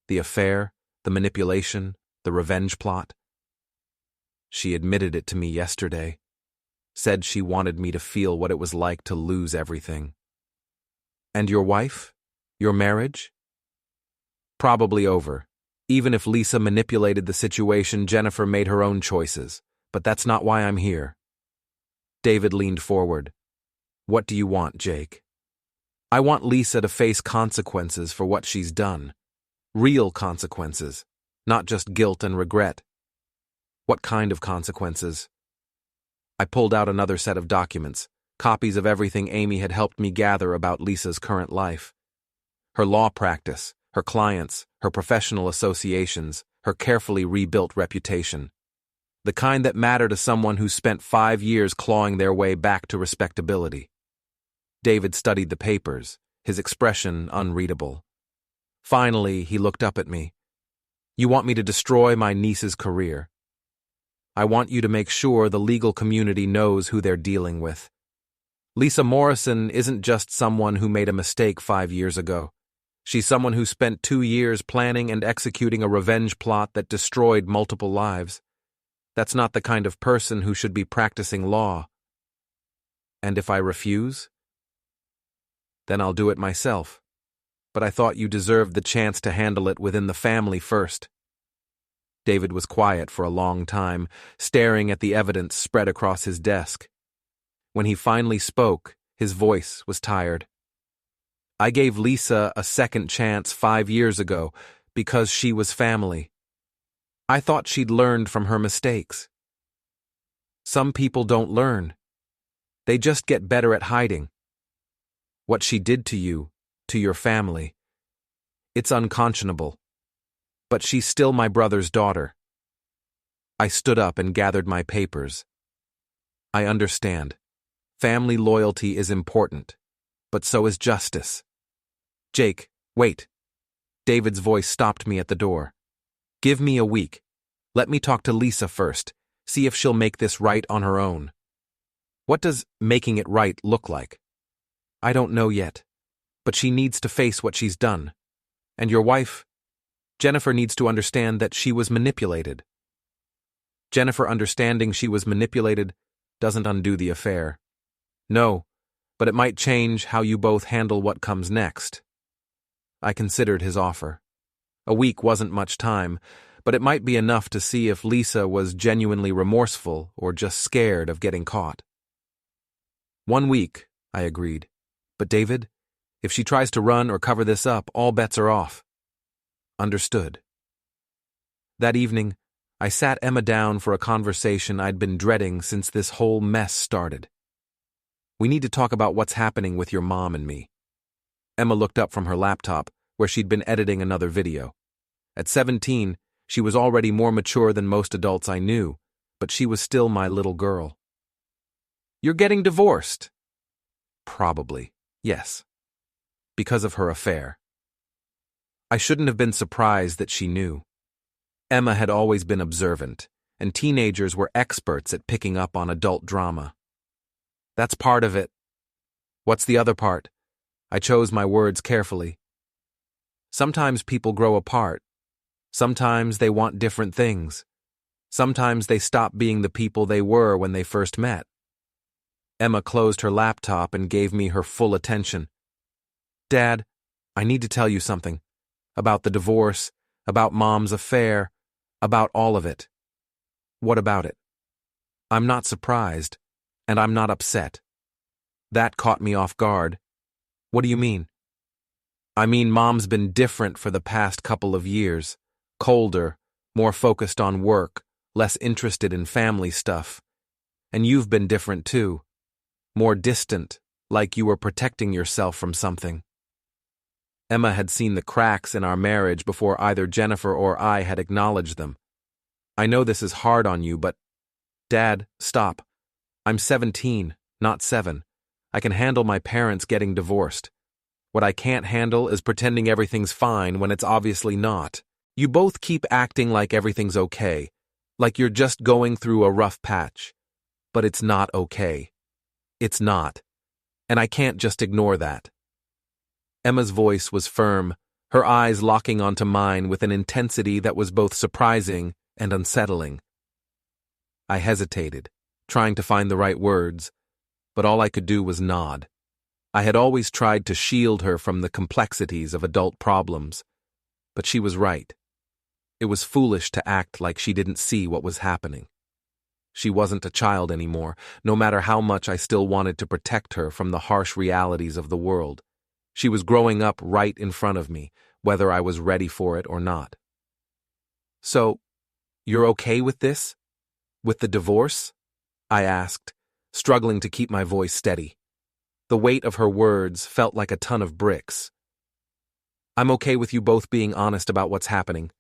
The affair, the manipulation, the revenge plot? She admitted it to me yesterday. Said she wanted me to feel what it was like to lose everything." "And your wife? Your marriage?" "Probably over. Even if Lisa manipulated the situation, Jennifer made her own choices. But that's not why I'm here." David leaned forward. "What do you want, Jake?" I want Lisa to face consequences for what she's done. Real consequences, not just guilt and regret. What kind of consequences? I pulled out another set of documents, copies of everything Amy had helped me gather about Lisa's current life. Her law practice, her clients, her professional associations, her carefully rebuilt reputation. The kind that matter to someone who spent 5 years clawing their way back to respectability. David studied the papers, his expression unreadable. Finally, he looked up at me. You want me to destroy my niece's career. I want you to make sure the legal community knows who they're dealing with. Lisa Morrison isn't just someone who made a mistake 5 years ago. She's someone who spent 2 years planning and executing a revenge plot that destroyed multiple lives. That's not the kind of person who should be practicing law. And if I refuse? Then I'll do it myself. But I thought you deserved the chance to handle it within the family first. David was quiet for a long time, staring at the evidence spread across his desk. When he finally spoke, his voice was tired. I gave Lisa a second chance 5 years ago because she was family. I thought she'd learned from her mistakes. Some people don't learn. They just get better at hiding. What she did to you, to your family, it's unconscionable. But she's still my brother's daughter. I stood up and gathered my papers. I understand. Family loyalty is important, but so is justice. Jake, wait. David's voice stopped me at the door. Give me a week. Let me talk to Lisa first, see if she'll make this right on her own. What does making it right look like? I don't know yet, but she needs to face what she's done. And your wife, Jennifer, needs to understand that she was manipulated. Jennifer understanding she was manipulated doesn't undo the affair. No, but it might change how you both handle what comes next. I considered his offer. A week wasn't much time, but it might be enough to see if Lisa was genuinely remorseful or just scared of getting caught. 1 week, I agreed. But David, if she tries to run or cover this up, all bets are off. Understood. That evening, I sat Emma down for a conversation I'd been dreading since this whole mess started. We need to talk about what's happening with your mom and me. Emma looked up from her laptop, where she'd been editing another video. At 17, she was already more mature than most adults I knew, but she was still my little girl. You're getting divorced? Probably, yes. Because of her affair. I shouldn't have been surprised that she knew. Emma had always been observant, and teenagers were experts at picking up on adult drama. That's part of it. What's the other part? I chose my words carefully. Sometimes people grow apart. Sometimes they want different things. Sometimes they stop being the people they were when they first met. Emma closed her laptop and gave me her full attention. Dad, I need to tell you something. About the divorce, about Mom's affair, about all of it. What about it? I'm not surprised, and I'm not upset. That caught me off guard. What do you mean? I mean, Mom's been different for the past couple of years. Colder, more focused on work, less interested in family stuff. And you've been different too. More distant, like you were protecting yourself from something. Emma had seen the cracks in our marriage before either Jennifer or I had acknowledged them. I know this is hard on you, but... Dad, stop. I'm 17, not 7. I can handle my parents getting divorced. What I can't handle is pretending everything's fine when it's obviously not. You both keep acting like everything's okay, like you're just going through a rough patch. But it's not okay. It's not. And I can't just ignore that. Emma's voice was firm, her eyes locking onto mine with an intensity that was both surprising and unsettling. I hesitated, trying to find the right words, but all I could do was nod. I had always tried to shield her from the complexities of adult problems, but she was right. It was foolish to act like she didn't see what was happening. She wasn't a child anymore, no matter how much I still wanted to protect her from the harsh realities of the world. She was growing up right in front of me, whether I was ready for it or not. "So, you're okay with this? With the divorce?" I asked, struggling to keep my voice steady. The weight of her words felt like a ton of bricks. "I'm okay with you both being honest about what's happening.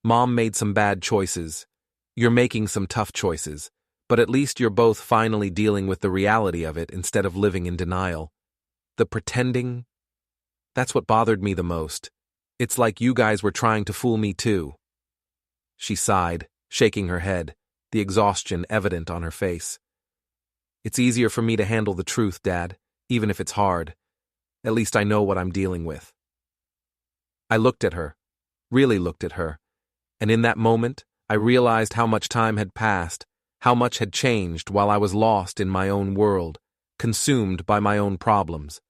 Mom made some bad choices. You're making some tough choices, but at least you're both finally dealing with the reality of it instead of living in denial. The pretending, that's what bothered me the most. It's like you guys were trying to fool me too." She sighed, shaking her head, the exhaustion evident on her face. "It's easier for me to handle the truth, Dad, even if it's hard. At least I know what I'm dealing with." I looked at her, really looked at her, and in that moment, I realized how much time had passed, how much had changed while I was lost in my own world, consumed by my own problems.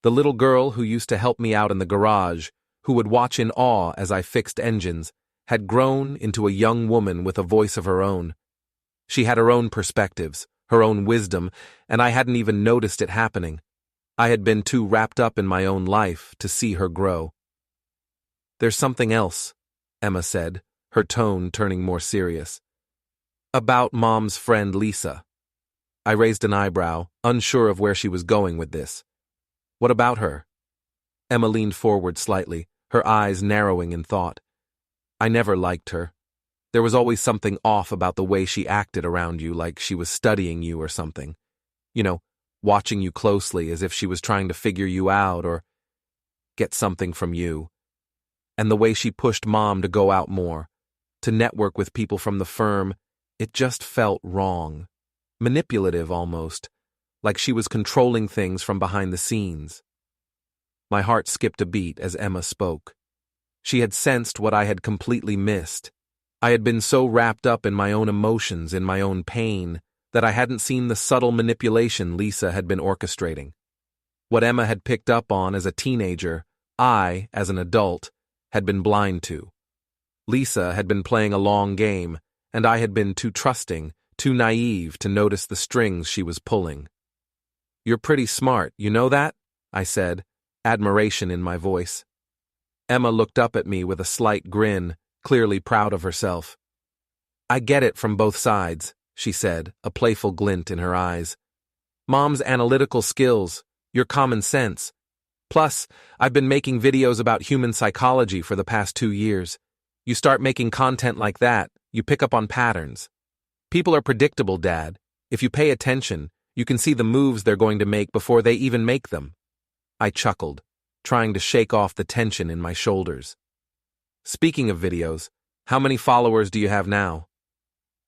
The little girl who used to help me out in the garage, who would watch in awe as I fixed engines, had grown into a young woman with a voice of her own. She had her own perspectives, her own wisdom, and I hadn't even noticed it happening. I had been too wrapped up in my own life to see her grow. "There's something else," Emma said, her tone turning more serious. "About Mom's friend Lisa." I raised an eyebrow, unsure of where she was going with this. "What about her?" Emma leaned forward slightly, her eyes narrowing in thought. "I never liked her. There was always something off about the way she acted around you, like she was studying you or something. You know, watching you closely as if she was trying to figure you out or get something from you. And the way she pushed Mom to go out more, to network with people from the firm, it just felt wrong. Manipulative almost, like she was controlling things from behind the scenes." My heart skipped a beat as Emma spoke. She had sensed what I had completely missed. I had been so wrapped up in my own emotions, in my own pain, that I hadn't seen the subtle manipulation Lisa had been orchestrating. What Emma had picked up on as a teenager, I, as an adult, had been blind to. Lisa had been playing a long game, and I had been too trusting, too naive to notice the strings she was pulling. "You're pretty smart, you know that?" I said, admiration in my voice. Emma looked up at me with a slight grin, clearly proud of herself. "I get it from both sides," she said, a playful glint in her eyes. "Mom's analytical skills, your common sense. Plus, I've been making videos about human psychology for the past 2 years. You start making content like that, you pick up on patterns. People are predictable, Dad. If you pay attention, you can see the moves they're going to make before they even make them." I chuckled, trying to shake off the tension in my shoulders. "Speaking of videos, how many followers do you have now?"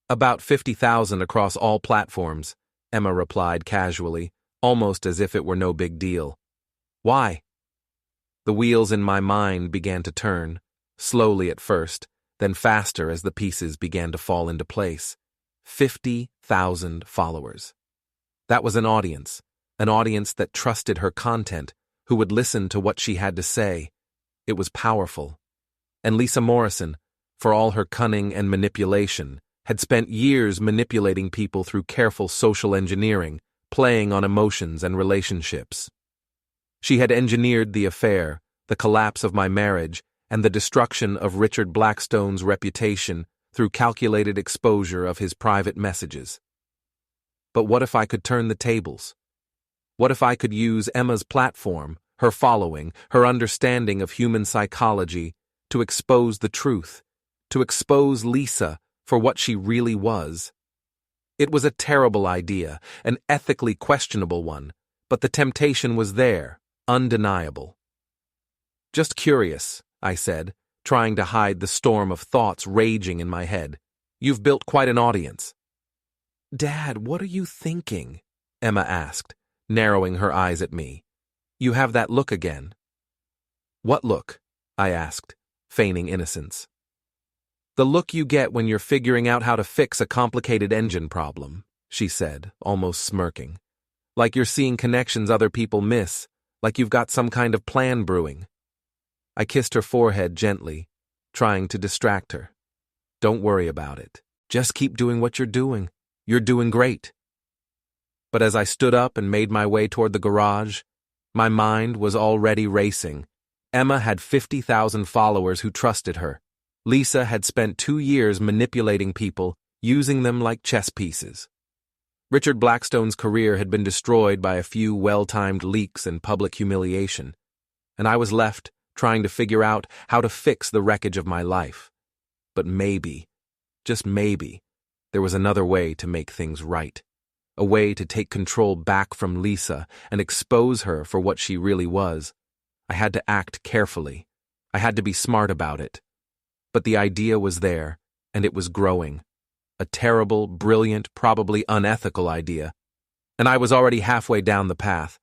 "About 50,000 across all platforms," Emma replied casually, almost as if it were no big deal. "Why?" The wheels in my mind began to turn, slowly at first, then faster as the pieces began to fall into place. 50,000 followers. That was an audience that trusted her content, who would listen to what she had to say. It was powerful. And Lisa Morrison, for all her cunning and manipulation, had spent years manipulating people through careful social engineering, playing on emotions and relationships. She had engineered the affair, the collapse of my marriage, and the destruction of Richard Blackstone's reputation through calculated exposure of his private messages. But what if I could turn the tables? What if I could use Emma's platform, her following, her understanding of human psychology, to expose the truth, to expose Lisa for what she really was? It was a terrible idea, an ethically questionable one, but the temptation was there, undeniable. "Just curious," I said, trying to hide the storm of thoughts raging in my head. "You've built quite an audience." "Dad, what are you thinking?" Emma asked, narrowing her eyes at me. "You have that look again." "What look?" I asked, feigning innocence. "The look you get when you're figuring out how to fix a complicated engine problem," she said, almost smirking. "Like you're seeing connections other people miss, like you've got some kind of plan brewing." I kissed her forehead gently, trying to distract her. "Don't worry about it. Just keep doing what you're doing. You're doing great." But as I stood up and made my way toward the garage, My mind was already racing. Emma had 50,000 followers who trusted her. Lisa had spent 2 years manipulating people, using them like chess pieces. Richard Blackstone's career had been destroyed by a few well-timed leaks and public humiliation, and I was left trying to figure out how to fix the wreckage of my life. But maybe, just maybe, there was another way to make things right. A way to take control back from Lisa and expose her for what she really was. I had to act carefully. I had to be smart about it. But the idea was there, and it was growing. A terrible, brilliant, probably unethical idea. And I was already halfway down the path.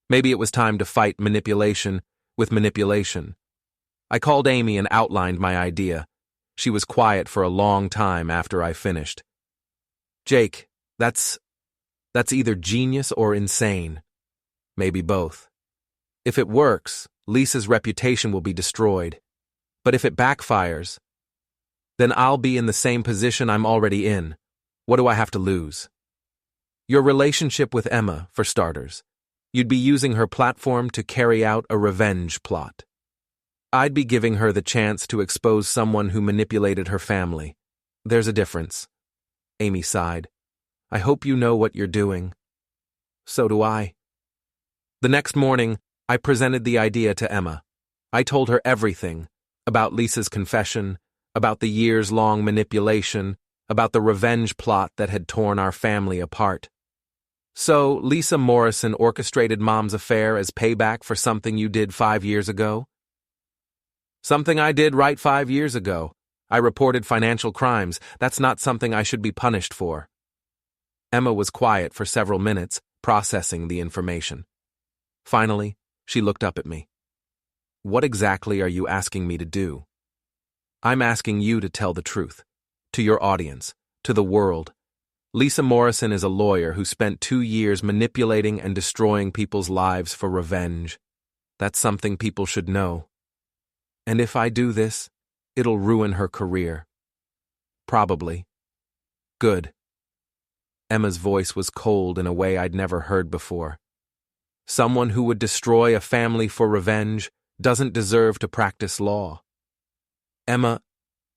Maybe it was time to fight manipulation with manipulation. I called Amy and outlined my idea. She was quiet for a long time after I finished. Jake, that's either genius or insane. Maybe both. If it works, Lisa's reputation will be destroyed. But if it backfires, then I'll be in the same position I'm already in. What do I have to lose? Your relationship with Emma, for starters. You'd be using her platform to carry out a revenge plot. I'd be giving her the chance to expose someone who manipulated her family. There's a difference. Amy sighed. I hope you know what you're doing. So do I. The next morning, I presented the idea to Emma. I told her everything about Lisa's confession, about the years-long manipulation, about the revenge plot that had torn our family apart. So, Lisa Morrison orchestrated Mom's affair as payback for something you did 5 years ago? Something I did right 5 years ago. I reported financial crimes. That's not something I should be punished for. Emma was quiet for several minutes, processing the information. Finally, she looked up at me. What exactly are you asking me to do? I'm asking you to tell the truth. To your audience. To the world. Lisa Morrison is a lawyer who spent 2 years manipulating and destroying people's lives for revenge. That's something people should know. And if I do this, it'll ruin her career. Probably. Good. Emma's voice was cold in a way I'd never heard before. Someone who would destroy a family for revenge doesn't deserve to practice law. Emma,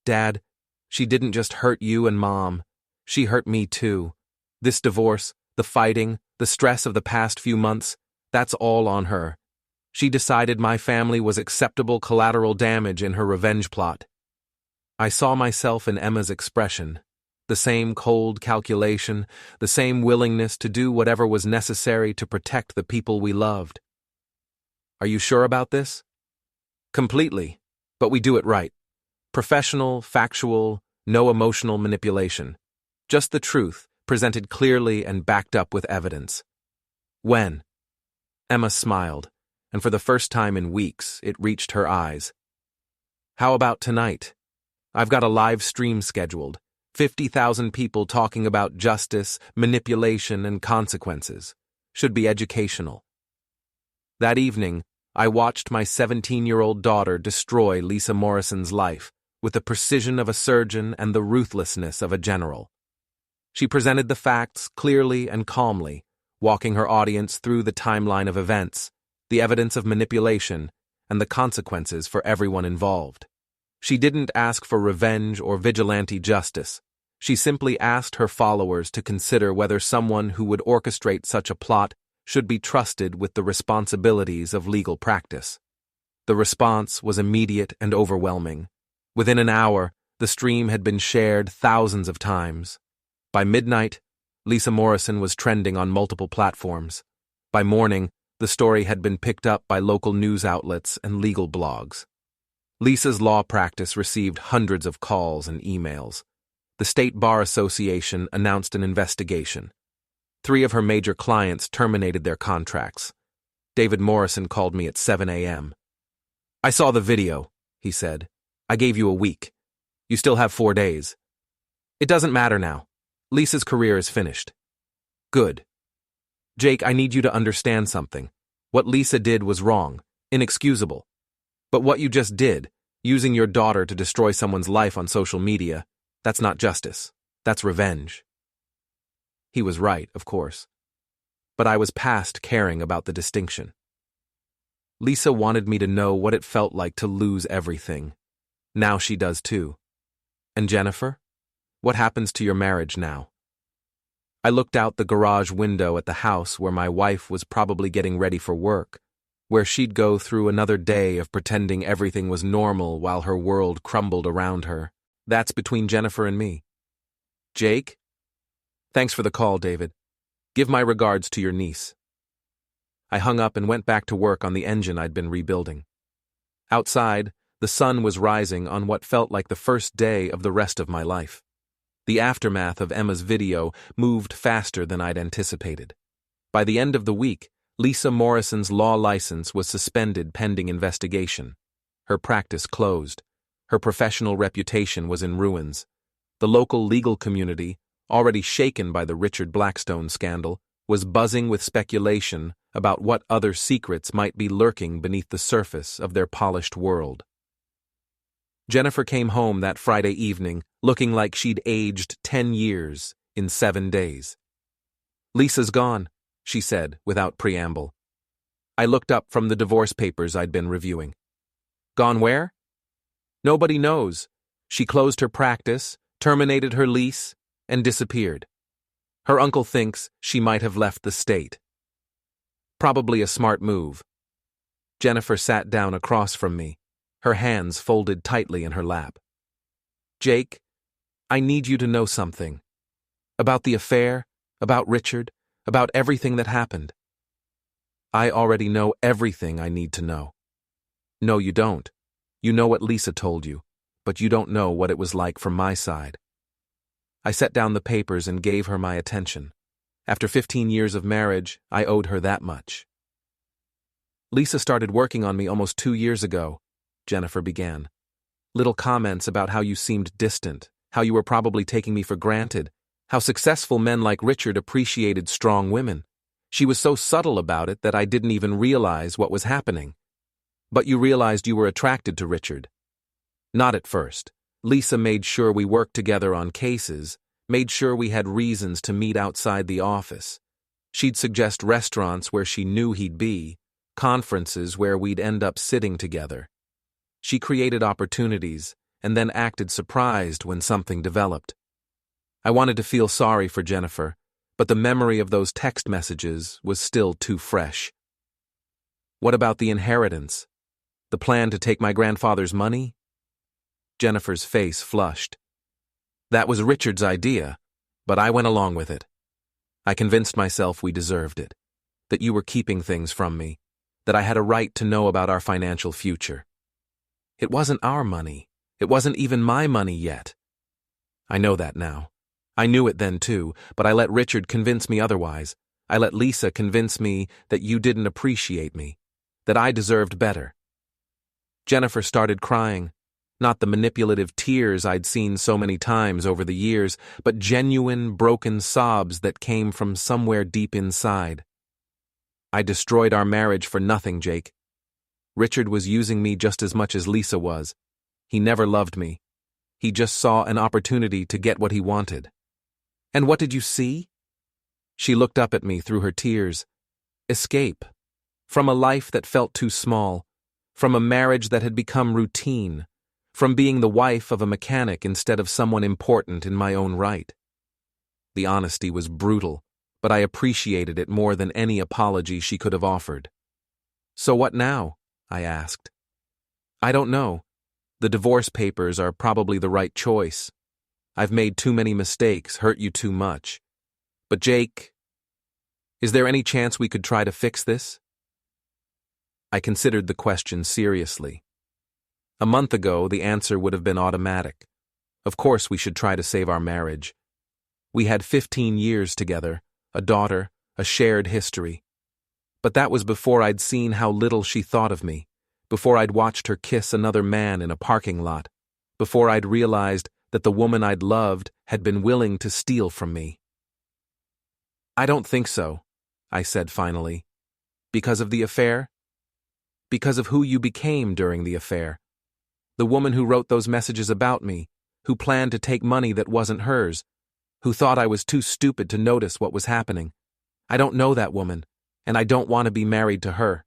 Dad, she didn't just hurt you and Mom. She hurt me too. This divorce, the fighting, the stress of the past few months, that's all on her. She decided my family was acceptable collateral damage in her revenge plot. I saw myself in Emma's expression. The same cold calculation, the same willingness to do whatever was necessary to protect the people we loved. Are you sure about this? Completely, but we do it right. Professional, factual, no emotional manipulation. Just the truth, presented clearly and backed up with evidence. When? Emma smiled, and for the first time in weeks, it reached her eyes. How about tonight? I've got a live stream scheduled. 50,000 people talking about justice, manipulation, and consequences. Should be educational. That evening, I watched my 17-year-old daughter destroy Lisa Morrison's life with the precision of a surgeon and the ruthlessness of a general. She presented the facts clearly and calmly, walking her audience through the timeline of events, the evidence of manipulation, and the consequences for everyone involved. She didn't ask for revenge or vigilante justice. She simply asked her followers to consider whether someone who would orchestrate such a plot should be trusted with the responsibilities of legal practice. The response was immediate and overwhelming. Within an hour, the stream had been shared thousands of times. By midnight, Lisa Morrison was trending on multiple platforms. By morning, the story had been picked up by local news outlets and legal blogs. Lisa's law practice received hundreds of calls and emails. The State Bar Association announced an investigation. 3 of her major clients terminated their contracts. David Morrison called me at 7 a.m. I saw the video, he said. I gave you a week. You still have 4 days. It doesn't matter now. Lisa's career is finished. Good. Jake, I need you to understand something. What Lisa did was wrong, inexcusable. But what you just did, using your daughter to destroy someone's life on social media, that's not justice. That's revenge. He was right, of course. But I was past caring about the distinction. Lisa wanted me to know what it felt like to lose everything. Now she does too. And Jennifer? What happens to your marriage now? I looked out the garage window at the house where my wife was probably getting ready for work, where she'd go through another day of pretending everything was normal while her world crumbled around her. That's between Jennifer and me. Jake? Thanks for the call, David. Give my regards to your niece. I hung up and went back to work on the engine I'd been rebuilding. Outside, the sun was rising on what felt like the first day of the rest of my life. The aftermath of Emma's video moved faster than I'd anticipated. By the end of the week, Lisa Morrison's law license was suspended pending investigation. Her practice closed. Her professional reputation was in ruins. The local legal community, already shaken by the Richard Blackstone scandal, was buzzing with speculation about what other secrets might be lurking beneath the surface of their polished world. Jennifer came home that Friday evening looking like she'd aged 10 years in 7 days. "Lisa's gone," she said without preamble. I looked up from the divorce papers I'd been reviewing. "Gone where?" "Nobody knows. She closed her practice, terminated her lease, and disappeared. Her uncle thinks she might have left the state. Probably a smart move." Jennifer sat down across from me, her hands folded tightly in her lap. "Jake, I need you to know something. About the affair, about Richard, about everything that happened." "I already know everything I need to know." "No, you don't. You know what Lisa told you, but you don't know what it was like from my side." I set down the papers and gave her my attention. After 15 years of marriage, I owed her that much. "Lisa started working on me almost 2 years ago," Jennifer began. "Little comments about how you seemed distant, how you were probably taking me for granted, how successful men like Richard appreciated strong women. She was so subtle about it that I didn't even realize what was happening. But you realized you were attracted to Richard." "Not at first. Lisa made sure we worked together on cases, made sure we had reasons to meet outside the office. She'd suggest restaurants where she knew he'd be, conferences where we'd end up sitting together. She created opportunities and then acted surprised when something developed. I wanted to feel sorry for Jennifer, but the memory of those text messages was still too fresh. "What about the inheritance? The plan to take my grandfather's money?" Jennifer's face flushed. "That was Richard's idea, but I went along with it. I convinced myself we deserved it, that you were keeping things from me, that I had a right to know about our financial future. It wasn't our money. It wasn't even my money yet. I know that now. I knew it then too, but I let Richard convince me otherwise. I let Lisa convince me that you didn't appreciate me, that I deserved better." Jennifer started crying. Not the manipulative tears I'd seen so many times over the years, but genuine, broken sobs that came from somewhere deep inside. "I destroyed our marriage for nothing, Jake. Richard was using me just as much as Lisa was. He never loved me. He just saw an opportunity to get what he wanted." "And what did you see?" She looked up at me through her tears. "Escape. From a life that felt too small. From a marriage that had become routine. From being the wife of a mechanic instead of someone important in my own right." The honesty was brutal, but I appreciated it more than any apology she could have offered. "So what now?" I asked. "I don't know. The divorce papers are probably the right choice. I've made too many mistakes, hurt you too much. But Jake, is there any chance we could try to fix this?" I considered the question seriously. A month ago, the answer would have been automatic. Of course we should try to save our marriage. We had 15 years together, a daughter, a shared history. But that was before I'd seen how little she thought of me, before I'd watched her kiss another man in a parking lot, before I'd realized that the woman I'd loved had been willing to steal from me. "I don't think so," I said finally. "Because of the affair?" "Because of who you became during the affair. The woman who wrote those messages about me, who planned to take money that wasn't hers, who thought I was too stupid to notice what was happening. I don't know that woman, and I don't want to be married to her."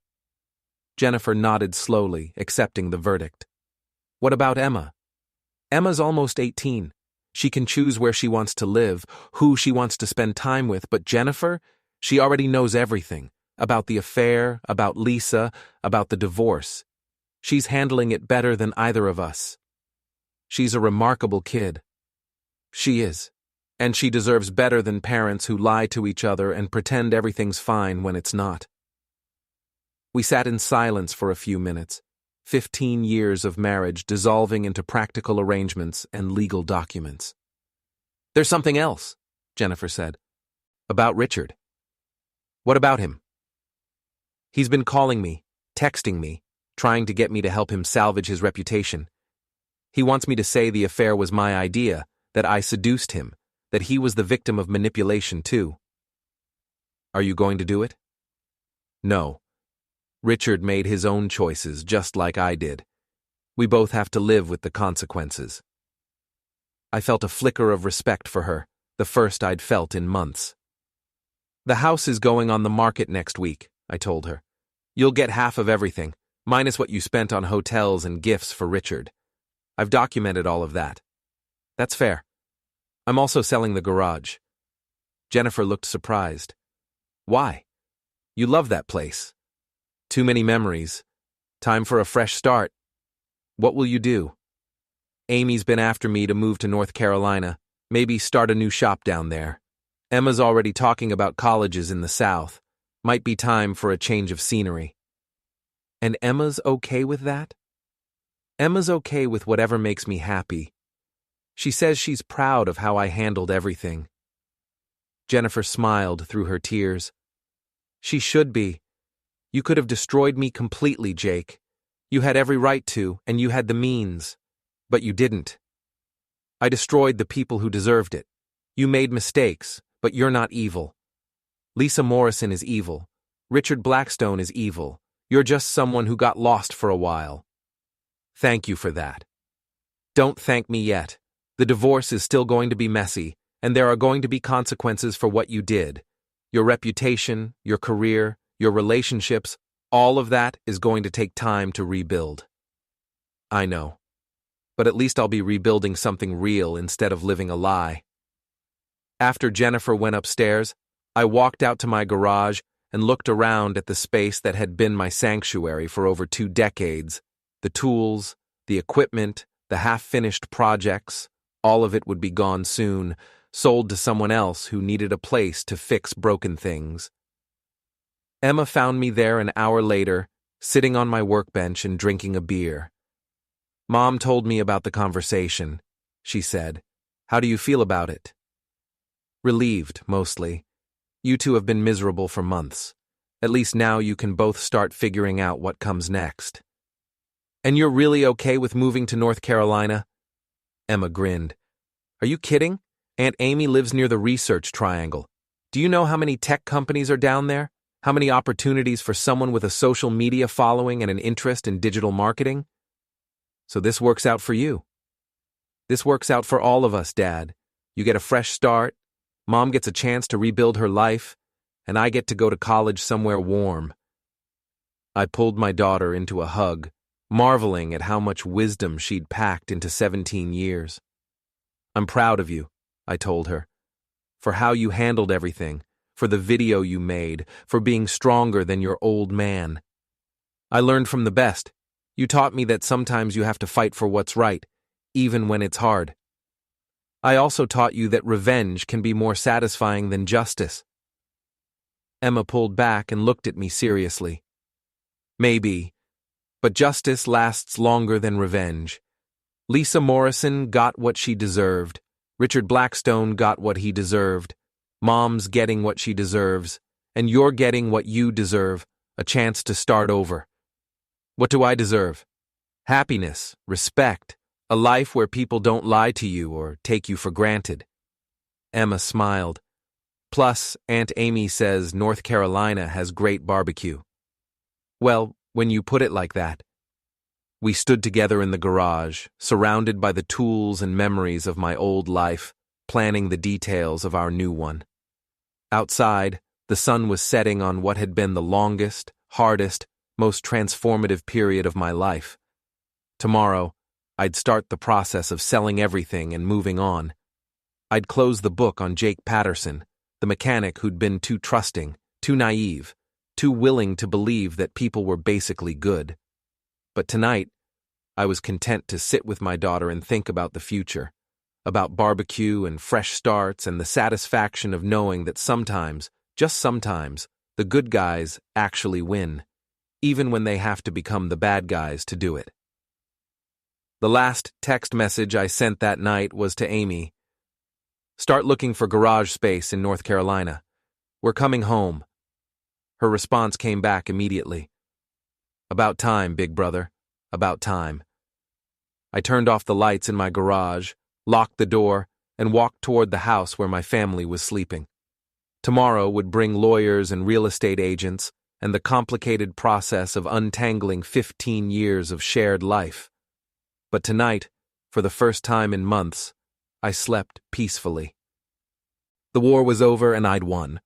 Jennifer nodded slowly, accepting the verdict. What about Emma? Emma's almost 18. She can choose where she wants to live, who she wants to spend time with, but Jennifer, she already knows everything. About the affair, about Lisa, about the divorce. She's handling it better than either of us. She's a remarkable kid. She is. And she deserves better than parents who lie to each other and pretend everything's fine when it's not. We sat in silence for a few minutes, 15 years of marriage dissolving into practical arrangements and legal documents. There's something else, Jennifer said. About Richard. What about him? He's been calling me, texting me, trying to get me to help him salvage his reputation. He wants me to say the affair was my idea, that I seduced him, that he was the victim of manipulation too. Are you going to do it? No. Richard made his own choices just like I did. We both have to live with the consequences. I felt a flicker of respect for her, the first I'd felt in months. The house is going on the market next week, I told her. You'll get half of everything, minus what you spent on hotels and gifts for Richard. I've documented all of that. That's fair. I'm also selling the garage. Jennifer looked surprised. Why? You love that place. Too many memories. Time for a fresh start. What will you do? Amy's been after me to move to North Carolina, maybe start a new shop down there. Emma's already talking about colleges in the South. Might be time for a change of scenery. And Emma's okay with that? Emma's okay with whatever makes me happy. She says she's proud of how I handled everything. Jennifer smiled through her tears. She should be. You could have destroyed me completely, Jake. You had every right to, and you had the means. But you didn't. I destroyed the people who deserved it. You made mistakes, but you're not evil. Lisa Morrison is evil. Richard Blackstone is evil. You're just someone who got lost for a while. Thank you for that. Don't thank me yet. The divorce is still going to be messy, and there are going to be consequences for what you did. Your reputation, your career, your relationships, all of that is going to take time to rebuild. I know. But at least I'll be rebuilding something real instead of living a lie. After Jennifer went upstairs, I walked out to my garage and looked around at the space that had been my sanctuary for over 2 decades. The tools, the equipment, the half-finished projects, all of it would be gone soon, sold to someone else who needed a place to fix broken things. Emma found me there an hour later, sitting on my workbench and drinking a beer. Mom told me about the conversation, she said. How do you feel about it? Relieved, mostly. You two have been miserable for months. At least now you can both start figuring out what comes next. And you're really okay with moving to North Carolina? Emma grinned. Are you kidding? Aunt Amy lives near the Research Triangle. Do you know how many tech companies are down there? How many opportunities for someone with a social media following and an interest in digital marketing? So this works out for you. This works out for all of us, Dad. You get a fresh start, Mom gets a chance to rebuild her life, and I get to go to college somewhere warm. I pulled my daughter into a hug, marveling at how much wisdom she'd packed into 17 years. I'm proud of you, I told her, for how you handled everything, for the video you made, for being stronger than your old man. I learned from the best. You taught me that sometimes you have to fight for what's right, even when it's hard. I also taught you that revenge can be more satisfying than justice. Emma pulled back and looked at me seriously. Maybe, but justice lasts longer than revenge. Lisa Morrison got what she deserved. Richard Blackstone got what he deserved. Mom's getting what she deserves. And you're getting what you deserve, a chance to start over. What do I deserve? Happiness, respect, a life where people don't lie to you or take you for granted. Emma smiled. Plus, Aunt Amy says North Carolina has great barbecue. Well, when you put it like that. We stood together in the garage, surrounded by the tools and memories of my old life, planning the details of our new one. Outside, the sun was setting on what had been the longest, hardest, most transformative period of my life. Tomorrow, I'd start the process of selling everything and moving on. I'd close the book on Jake Patterson, the mechanic who'd been too trusting, too naive, too willing to believe that people were basically good. But tonight, I was content to sit with my daughter and think about the future, about barbecue and fresh starts and the satisfaction of knowing that sometimes, just sometimes, the good guys actually win, even when they have to become the bad guys to do it. The last text message I sent that night was to Amy. Start looking for garage space in North Carolina. We're coming home. Her response came back immediately. About time, big brother. About time. I turned off the lights in my garage, locked the door, and walked toward the house where my family was sleeping. Tomorrow would bring lawyers and real estate agents and the complicated process of untangling 15 years of shared life. But tonight, for the first time in months, I slept peacefully. The war was over and I'd won.